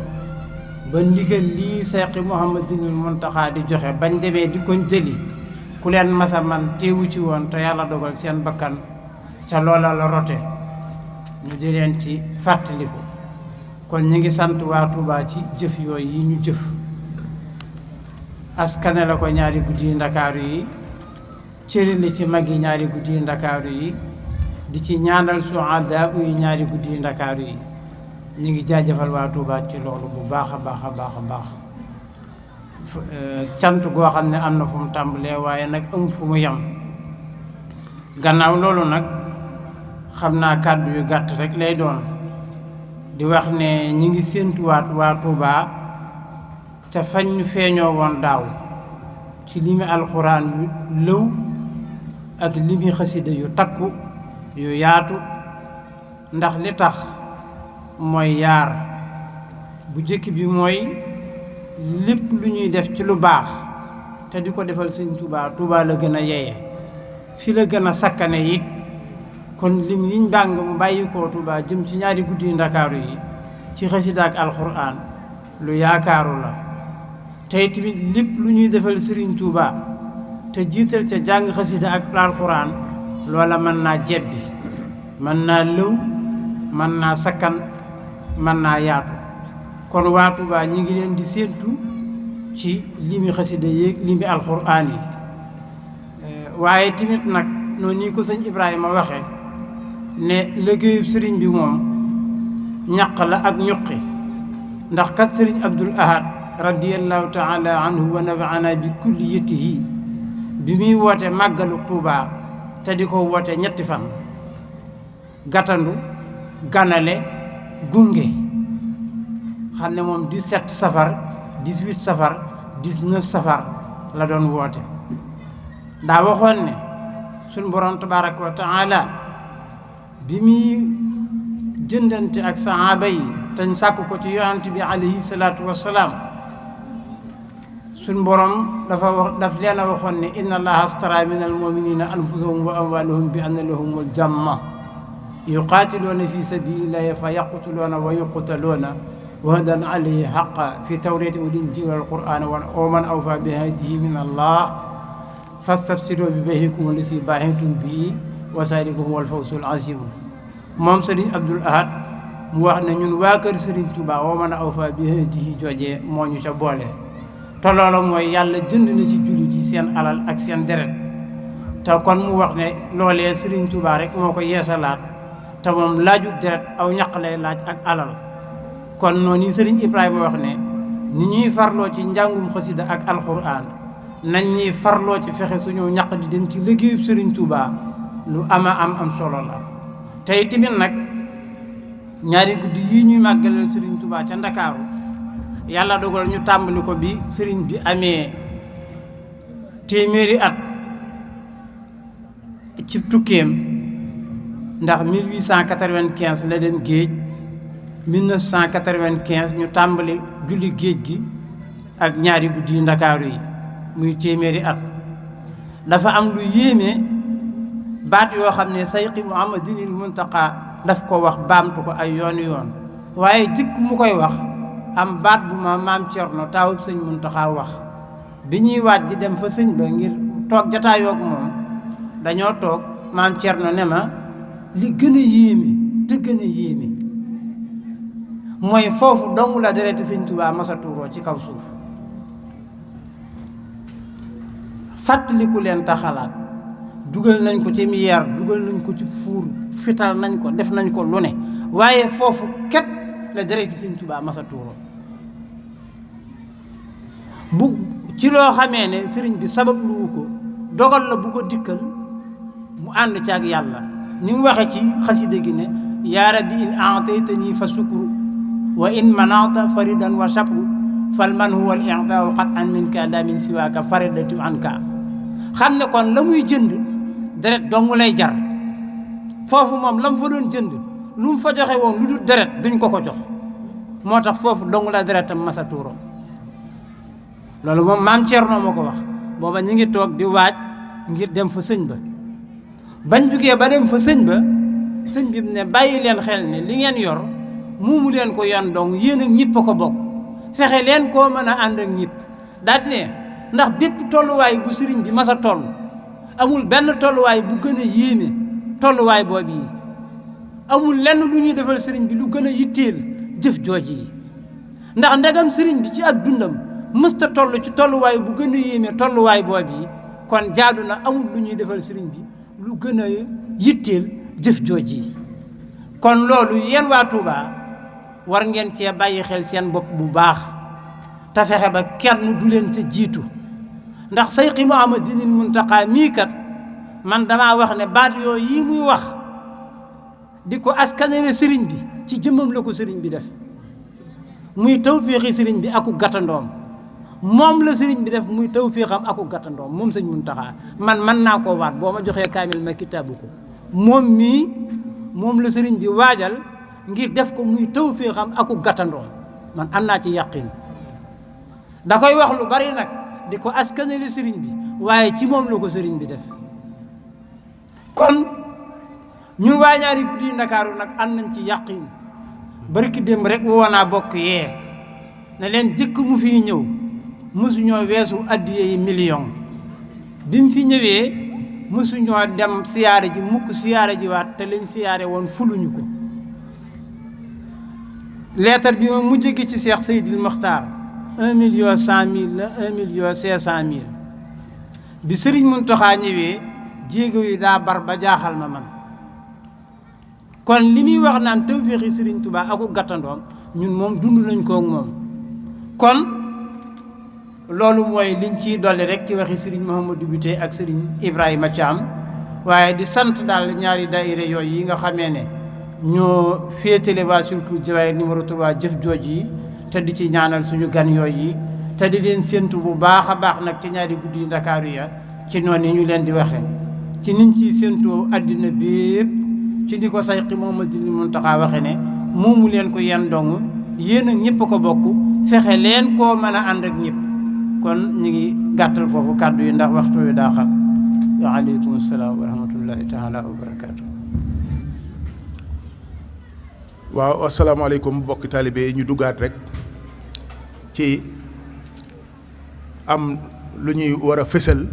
ba ndigal lii Seex Muhammadinul Muntaxa di joxe bañ demee di ko jëli ku leen masa man teewu ci woon te yàlla dogal seen bakkan ca loola la rote ñu di leen ci fàttaliku kon ñu ngi sant waa Touba ci jëf yooyu yi ñu jëf askane la ko ñaari guddi Ndakaaru yi cëri li ci mag yi ñaari guddi Ndakaaru yi di ci ñaanal suhadaa yi ñaari guddi Ndakaaru yi ñu ngi jaajëfal waa Touba ci loolu bu baax a baax cant goo xam ne am na fu mu tàmbalee waaye nag am fu mu yem gannaaw loolu nag xam naa kàddu yu gàtt rek lay doon di wax ne ñi ngi séentuwaat waa Touba ca fañ ñu feeñoo woon daaw ci limi alxuraan yu lëw ak limi xasida yu takku yu yaatu ndax li tax mooy yaar bu jëkk bi mooy lépp lu ñuy def ci lu baax te di ko defal Sëñ Touba la gën a yeye fi la gën a sakkane it kon lim yiñ bàng mu bàyyi koo Touba jëm ci ñaari guddi Ndakaaru yi ci xasida ak alxuraan lu yaakaaru la tey tamit lépp lu ñuy defal Sëriñ Touba te jiital ca jàng xasida ak alxuraan loola mën naa jebbi mën naa lëw mën naa sakkan mën naa yaatu kon waa Touba ñi ngi leen di séentu ci limi xasida yéeg limi alxuraan yi waaye tamit nag noonu nii ko sëñ Ibrahima waxe ne liggéeyub sëriñ bi moom ñaq la ak ñuqi ndax kat sëriñ Abdul Ahad radiyallahu taala anhu wa nafaana bi kulliyatihi bi muy woote màggalu Tuubaa te di ko woote ñetti fan gàttandu ganale gunge xam ne moom 17 safar 18 safar 19 safar la doon woote daa waxoon ne suñ borom tabaraka wa taala bi muy jëndante ak sahaaba yi te sàkk ko ci yonent bi alayhi salaatu wassalaam suñ borom daf leen a waxoon ne inna allaha astara min almuminina anfusahum wa amwalahum bi anna lahumul janna yuqaatiluuna fi sabilillahi fa yaqtuluuna wa yuqtaluuna wa'dan alayhi haqqan fi tawrati wal injili wal qur'ani wa man awfa bi ahdihi min allah fastabsiru bi bay'ikum allazii baaya'tum bihi wa zaalika huwal fawzul aziim. moom Serigne Abdoul Ahad mu wax ne ñun waa kër Serigne Touba wa man awfa bi ahdihi joojee moo ñu ca boole te loolu mooy yàlla jënd na ci jullit yi seen alal ak seen deret te kon mu wax ne loolee Serigne Touba rek moo ko yeesalaat te moom laajut deret aw ñaq lay laaj ak alal. kon noonu yi Serigne Ibrahima wax ne ni ñuy farloo ci njàngum xasida ak alxuraan nañ ñuy farloo ci fexe suñu ñaq di dem ci liggéeyub Serigne Touba lu am solo la. tey tamit nag ñaari guddi yii ñuy màggalal Serigne Touba ca Ndakaaru yàlla dogal ñu tàmbali ko bi Serigne bi amee téeméeri at ci tukkeem ndax 1895 la dem géej 1995 ñu tàmbali julli géej gi ak ñaari guddi yu Ndakaaru yi muy téeméeri at dafa am lu yéeme baat yoo xam ne sayqi Muhammadinil Muntaqa daf ko wax baamtu ko ay yoon waaye dikk mu koy wax am baat bu ma maam Cerno taawub sëñ Muntaqa wax bi ñuy waaj di dem fa sëñ ba ngir toog jataayoog moom dañoo toog maam Cerno ne ma li gën a yéeme te gën a yéeme mooy foofu dong la dereti sëñ Tuubaa masa tuuroo ci kaw suuf fàttaliku leen taxalaat dugal nañ ko ci miyeer dugal nañ ko ci fuur fital nañ ko def nañ ko lu ne waaye foofu képp la dereti sëñ Tuubaa masa tuuroo bu ci loo xamee ne sëriñ bi sabab luwu ko dogal la bu ko dikkal mu ànd ci ak yàlla ni mu waxe ci xasida gi ne yaa rabbi in a'taytani fa sukru wa in manata faridan wa sabru fal man huwa al i'taa'u qat an minka la min siwaaka faridatu anka xam ne kon la muy jënd deret dong lay jar foofu moom la mu fa doon jënd lu mu fa joxe woon lu dul deret duñ ko jox moo tax foofu dong la deretam masa tuuroo loolu moom maam Cerno moo ko wax booba ñu ngi toog di waaj ngir dem fa sëñ ba bañ jugee ba dem fa sëñ ba sëñ bi ne bàyyi leen xel ne li ngeen yor muumu leen ko yoon dong yéen ak ñëpp a ko bokk fexe leen koo mën a ànd ak ñëpp daal ne ndax bépp tolluwaay bu sëriñ bi masa toll amul benn tolluwaay bu gën a yéeme tolluwaay boobu yi amul lenn lu ñuy defal sëriñ bi lu gën a yitteel jëf jooji yi ndax ndegam sëriñ bi ci ak dundam mësta toll ci tolluwaay bu gën a yéeme tolluwaay boobu yi kon jaadu na amul lu ñuy defal sëriñ bi lu gën a yitteel jëf jooji yi kon loolu yéen waa Touba war ngeen cee bàyyi xel seen bopp bu baax te fexe ba kenn du leen ca jiitu ndax sayqi Muhammadinil Muntaqa mii kat man damaa wax ne baat yooyu yi muy wax di ko askanale sëriñ bi ci jëmmam la ko sëriñ bi def muy tawféexi sëriñ bi aku gàttandoom moom la sëriñ bi def muy tawféexam aku gàttandoom moom sëñ Muntaqa man naa koo waat boo ma joxee kaamil ma kitaabu ko moom la sëriñ bi waajal ngir def ko muy tawféexam aku gàttandoom man am naa ci yàqin da koy wax lu bari nag di ko askanale sëriñ bi waaye ci moom la ko sëriñ bi def kon ñun waa ñaari guddi yi Ndakaaru nag am nañ ci yàqin barki dem rek woonaa bokk yee ne leen jëkk mu fii ñëw mësuñoo weesu addiye yi million bi mu fi ñëwee mësuñoo dem siyaare ji mukk siyaare ji waat te lañ siyaare woon fuluñu ko leetar bi ma mujj gi ci Cheikh Seydil Mokhtar 1,100,000 la 1,500,000 bi Serigne Mountakha ñëwee jéego yi daa bar ba jaaxal ma man kon li muy wax naan tawféexi Sëriñ Tuubaa aku gàttandoom ñun moom dund nañ koog moom kon loolu mooy liñ ciy dolli rek ci waxi Sëriñ Mouhamadou Biteye ak Sëriñ Ibrahima Thiam waaye di sant daal ñaari daayira yooyu yi nga xamee ne ñoo féetale waa Sulkul Jawaahir numéro 3 jëf jooj yi te di ci ñaanal suñu gan yooyu yi te di leen séentu bu baax a baax nag ci ñaari guddi Ndakaaru ya ci noonu ñu leen di waxee ci niñ ciy séentoo àddina bépp ci ni ko Sayxi Muhammadul Muntaxa waxe ne moomu leen ko yan dong yéen ak ñëpp ko bokk fexe leen koo mën a ànd ak ñëpp kon ñu ngi gàttal foofu kàddu yi ndax waxtu wi daa xam wa aleykum salaam wa rahmatullahi taala wa barakaatu. waaw asalaamaaleykum bokki taalibe yi ñu duggaat rek ci am lu ñuy war a fësal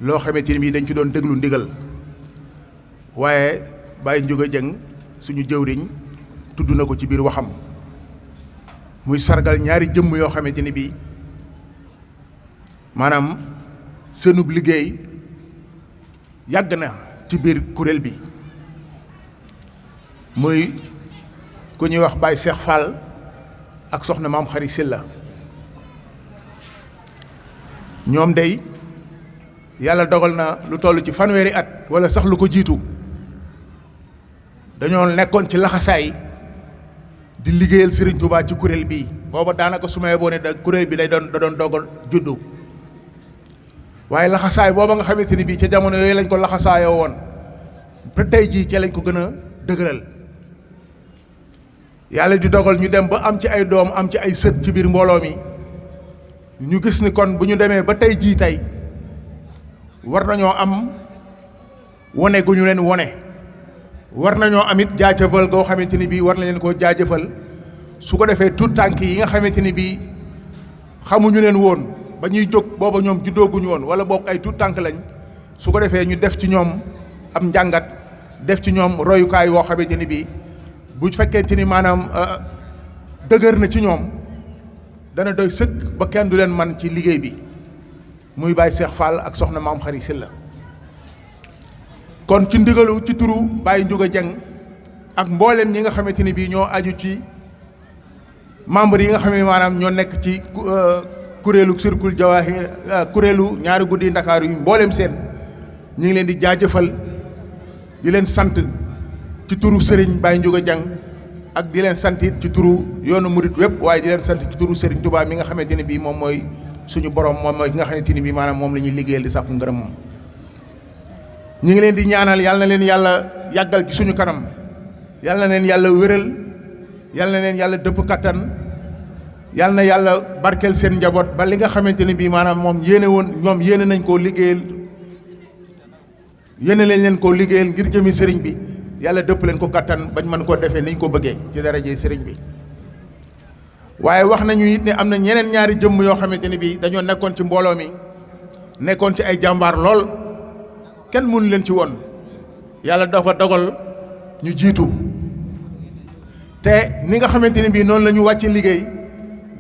loo xamante ni bii dañ ci doon déglu ndigal waaye Baye Ndiouga Dieng suñu jëwriñ tudd na ko ci biir waxam muy sargal ñaari jëmm yoo xamante ni bii maanaam seenub liggéey yàgg na ci biir kuréel bi muy ku ñuy wax Baye Cheikh Fall ak soxna Maam Xari Silla ñoom day yàlla dogal na lu toll ci fanweeri at wala sax lu ko jiitu dañoo nekkoon ci laxasaay di liggéeyal Serigne Touba ci kuréel bii booba daanaka su ma yeboo ne da kuréel bi da doon dogal juddu waaye laxasaay booba nga xamante ni bii ca jamono yooyu lañ ko laxasaayoo woon ba tey jii ca lañ ko gën a dëgëral yàlla di dogal ñu dem ba am ci ay doom am ci ay sët ci biir mbooloo mi ñu gis ni kon bu ñu demee ba tey jii tey war nañoo am wone gu ñu leen wone war nañoo amit jaajëfal goo xamante ni bii war na leen koo jaajëfal su ko defee tout tànk yi nga xamante ni bii xamuñu leen woon ba ñuy jóg booba ñoom juddooguñu woon wala boog ay tout tànk lañ su ko defee ñu def ci ñoom am njàngat def ci ñoom royukaay woo xamante ni bii bu fekkente ni maanaam dëgër na ci ñoom dana doy sëkk ba kenn du leen man ci liggéey bi muy Baye Cheikh Fall ak soxna Maam Xari Silla kon ci ndigalu ci turu Baye Ndiouga Dieng ak mboolem ñi nga xamante ni bii ñoo aju ci membre yi nga xam ne maanaam ñoo nekk ci kuréelu Sulkul Jawaahir kuréelu ñaari guddi Ndakaaru yi mboolem seen ñu ngi leen di jaajëfal di leen sant ci turu Serigne Baye Ndiouga Dieng ak di leen sant it ci turu yoonu murit wépp waaye di leen sant ci turu Serigne Touba mi nga xamante ne bii moom mooy suñu borom moom mooy ki nga xamante ni bii maanaam moom la ñuy liggéeyal di sàkku ngërëm moom. ñu ngi leen di ñaanal yàlla na leen yàlla yàggal ci suñu kanam yàlla na leen yàlla wéral yàlla na leen yàlla dëpp kattan yàlla na yàlla barkeel seen njaboot ba li nga xamante ni bii maanaam moom yéene woon ñoom yéene nañ koo liggéeyal yéene lañ leen koo liggéeyal ngir jëmi sëriñ bi yàlla dëpp leen ko kattan bañ mën koo defee niñ ko bëggee ci daraje sëriñ bi. waaye wax nañu it ne am na ñeneen ñaari jëmm yoo xamante ni bii dañoo nekkoon ci mbooloo mi nekkoon ci ay jàmbaar lool kenn mënu leen ci woon yàlla dafa dogal ñu jiitu te ni nga xamante ni bii noonu la ñu wàcce liggéey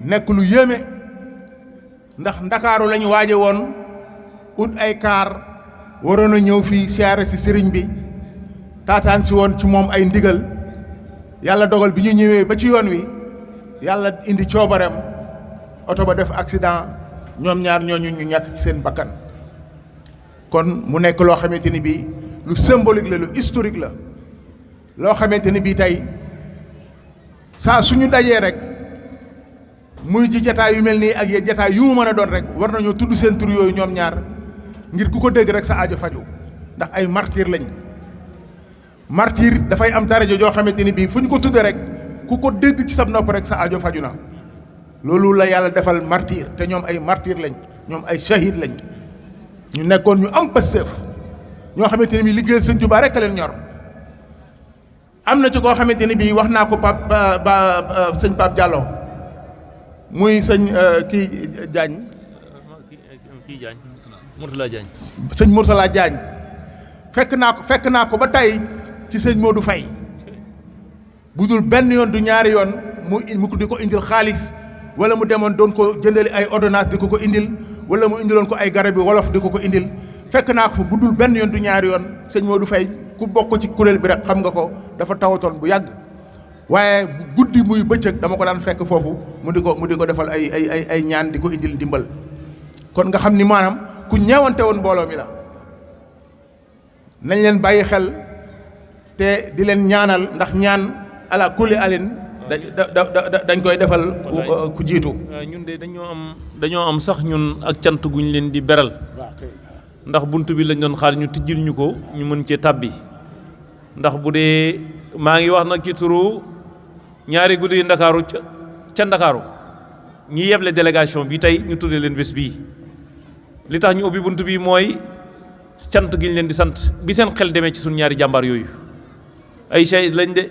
nekk lu yéeme ndax ndakaaru la ñu waaje woon ut ay kaar waroon a ñëw fii siyaare si sëriñ bi taataan si woon ci moom ay ndigal yàlla dogal bi ñu ñëwee ba ci yoon wi yàlla indi coobareem oto ba def accident ñoom ñaar ñooñu ñu ñàkk ci seen bakkan kon mu nekk loo xamante ni bii lu symbolique la lu historique la loo xamante ni bii tey saa suñu dajee rek muy ci jataay yu mel nii ak ye jataay yu mu mën a doon rek war nañoo tudd seen tur yooyu ñoom ñaar ngir ku ko dégg rek sa aajo faju ndax ay martyr lañ martyr dafay am daraja joo xamante ni bii fu ñu ko tuddee rek ku ko dégg ci sab nopp rek sa aajo faju na loolu la yàlla defal martyr te ñoom ay martyr lañ ñoom ay shahid lañ ñu nekkoon ñu am pësteef ñoo xamante ni bii liggéeyal sëñ Tuubaa rek a leen ñor am na ci koo xamante ni bii wax naa ko sëñ Pape Diallo muy sëñ kii Diagne Mourtala Diagne sëñ Mourtala Diagne fekk naa ko ba tey ci sëñ Modou Faye bu dul benn yoon du ñaari yoon mu di ko indil xaalis wala mu demoon doon ko jëndali ay ordonnance di ko indil wala mu indiloon ko ay garab yi wolof di ko indil fekk naa ko fa guddul benn yoon du ñaari yoon. sëñ Modou Faye ku bokk ci kuréel bi rek xam nga ko dafa tawatoon bu yàgg waaye guddi muy bëccëg dama ko daan fekk foofu mu di ko defal ay ñaan di ko indil ndimbal. kon nga xam ni maanaam ku ñeewante woon mbooloo mi la. nañ leen bàyyi xel te di leen ñaanal ndax ñaan ala kulli alin dañ koy defal ku jiitu. ñun de dañoo am sax ñun ak cant guñ leen di beral ndax bunt bi lañ doon xaar ñu tijjil ñu ko ñu mën cee tàbbi ndax bu dee maa ngi wax nag ci turu ñaari guddi Ndakaaru ca Ndakaaru ñi yeble délégation bi tey ñu tuddee leen bés bii li tax ñu ubbi bunt bi mooy cant gi ñu leen di sant bi seen xel demee ci suñu ñaari jàmbaar yooyu ay shahid lañ de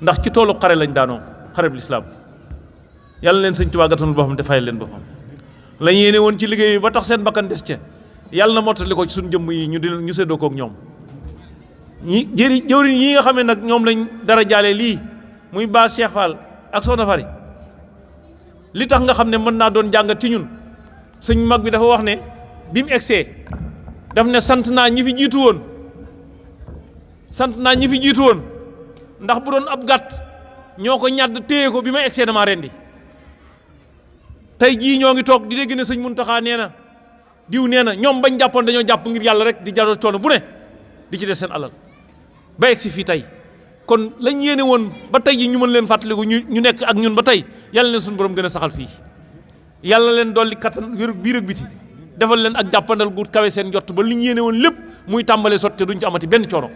ndax ci toolu xare lañ daanoo xare bu lislaam yàlla leen sëñ Tuubaa gàttanul boppam te fayal leen boppam lañ yéene woon ci liggéey bi ba tax seen bakkan des ca yàlla na mottali ko ci suñu jëmm yi ñu séddoo kook ñoom ñi jëwriñ yi nga xam ne nag ñoom lañ dara jaale lii muy Ba Cheikh Fall ak Soxna Fari li tax nga xam ne mën naa doon jàngat ci ñun sëñ mag bi dafa wax ne bi mu egsee daf ne sant naa ñi fi jiitu woon ndax bu doon ab gàtt ñoo ko ñàdd téye ko bi ma egsee damaa rendi tey jii ñoo ngi toog di dégg ne sëñ Muntaxa nee na diw nee na ñoom bañ jàppoon dañoo jàpp ngir yàlla rek di jaroo coono bu ne di ci def seen alal ba egsi fii tey kon lañ yéene woon ba tey ji ñu mën leen fàttaliku ñu nekk ak ñun ba tey yàlla leen suñu borom gën a saxal fii yàlla leen dolli kattan wér biir ak biti defal leen ak jàppandal gu kawe seen jot ba li ñu yéene woon lépp muy tàmbalee sotti te duñ ci amati benn coono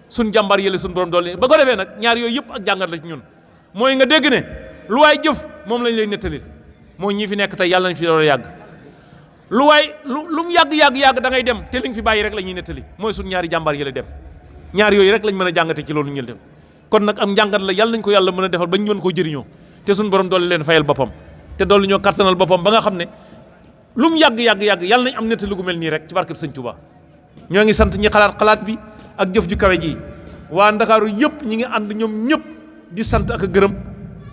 suñ jàmbar yële suñu borom dolli ba ko defee nag ñaar yooyu yëpp ak jàngat la ci ñun mooy nga dégg ne lu waay jëf moom lañ lay nettalil mooy ñi fi nekk tey yàlla nañ fi door a yàgg lu mu yàgg da ngay dem te li nga fi bàyyi rek la ñuy nettali mooy suñ ñaari jàmbar yële dem ñaar yooyu rek lañ mën a jàngate ci loolu ñu dem kon nag am njàngat la yàlla nañ ko yàlla mën a defal ba ñu mën koo jëriñoo te suñu borom dolli leen fayal boppam te dolli ñoo kattanal boppam ba nga xam ne lu mu yàgg yàlla nañ am nettali gu mel nii rek ci barkeb sëñ Touba ñoo ngi sant ñi xalaat bi ak jëf ju kawe ji waa Ndakaaru yëpp ñi ngi ànd ñoom ñëpp di sant ak a gërëm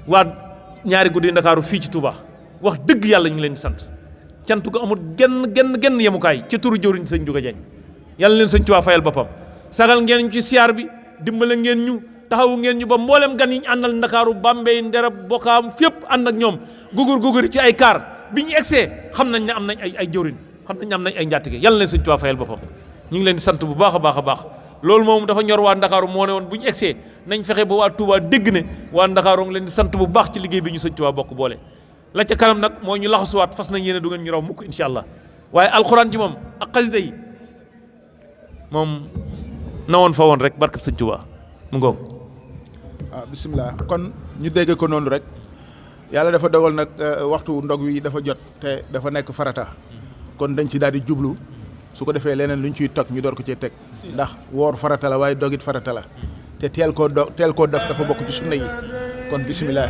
waa ñaari guddi Ndakaaru fii ci Touba wax dëgg yàlla ñu ngi leen di sant cant ko amul genn yemukaay ci turu jëwriñ sëñ Juga Jeng yàlla leen sëñ Touba fayal boppam sagal ngeen ñu ci siyaar bi dimbale ngeen ñu taxawu ngeen ñu ba mboolem gan yi ñu àndal Ndakaaru Bambey Nderab Bokaam fépp ànd ak ñoom gugur ci ay kaar bi ñu egsee xam nañ ne am nañ ay jëwriñ xam nañ ne am nañ ay njaatige yàlla leen sëñ Touba fayal boppam ñu ngi leen di sant bu baax a baax loolu moom dafa ñor waa Ndakaaru moo ne woon bu ñu egsee nañ fexe ba waa Touba dégg ne waa Ndakaaru ngi leen di sant bu baax ci liggéey bi ñu sëñ Touba bokk boole la ca kanam nag mooy ñu laxasuwaat fas nañ yéene du ngeen ñu raw mukk insha allah waaye alxuraan ji moom ak xasida yi moom na woon fa woon rek barkab sëñ Touba mu ngoog waaw bisimilah kon ñu dégg ko noonu rek yàlla dafa dogal nag waxtu ndog wi dafa jot te dafa nekk farata kon dañ ci daal di jublu su ko defee leneen lu ñu ciy tog ñu door ko cee teg ndax woor farata la waaye dogit farata la te teel koo def dafa bokk ci sunna yi kon bisimilah.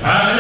Ah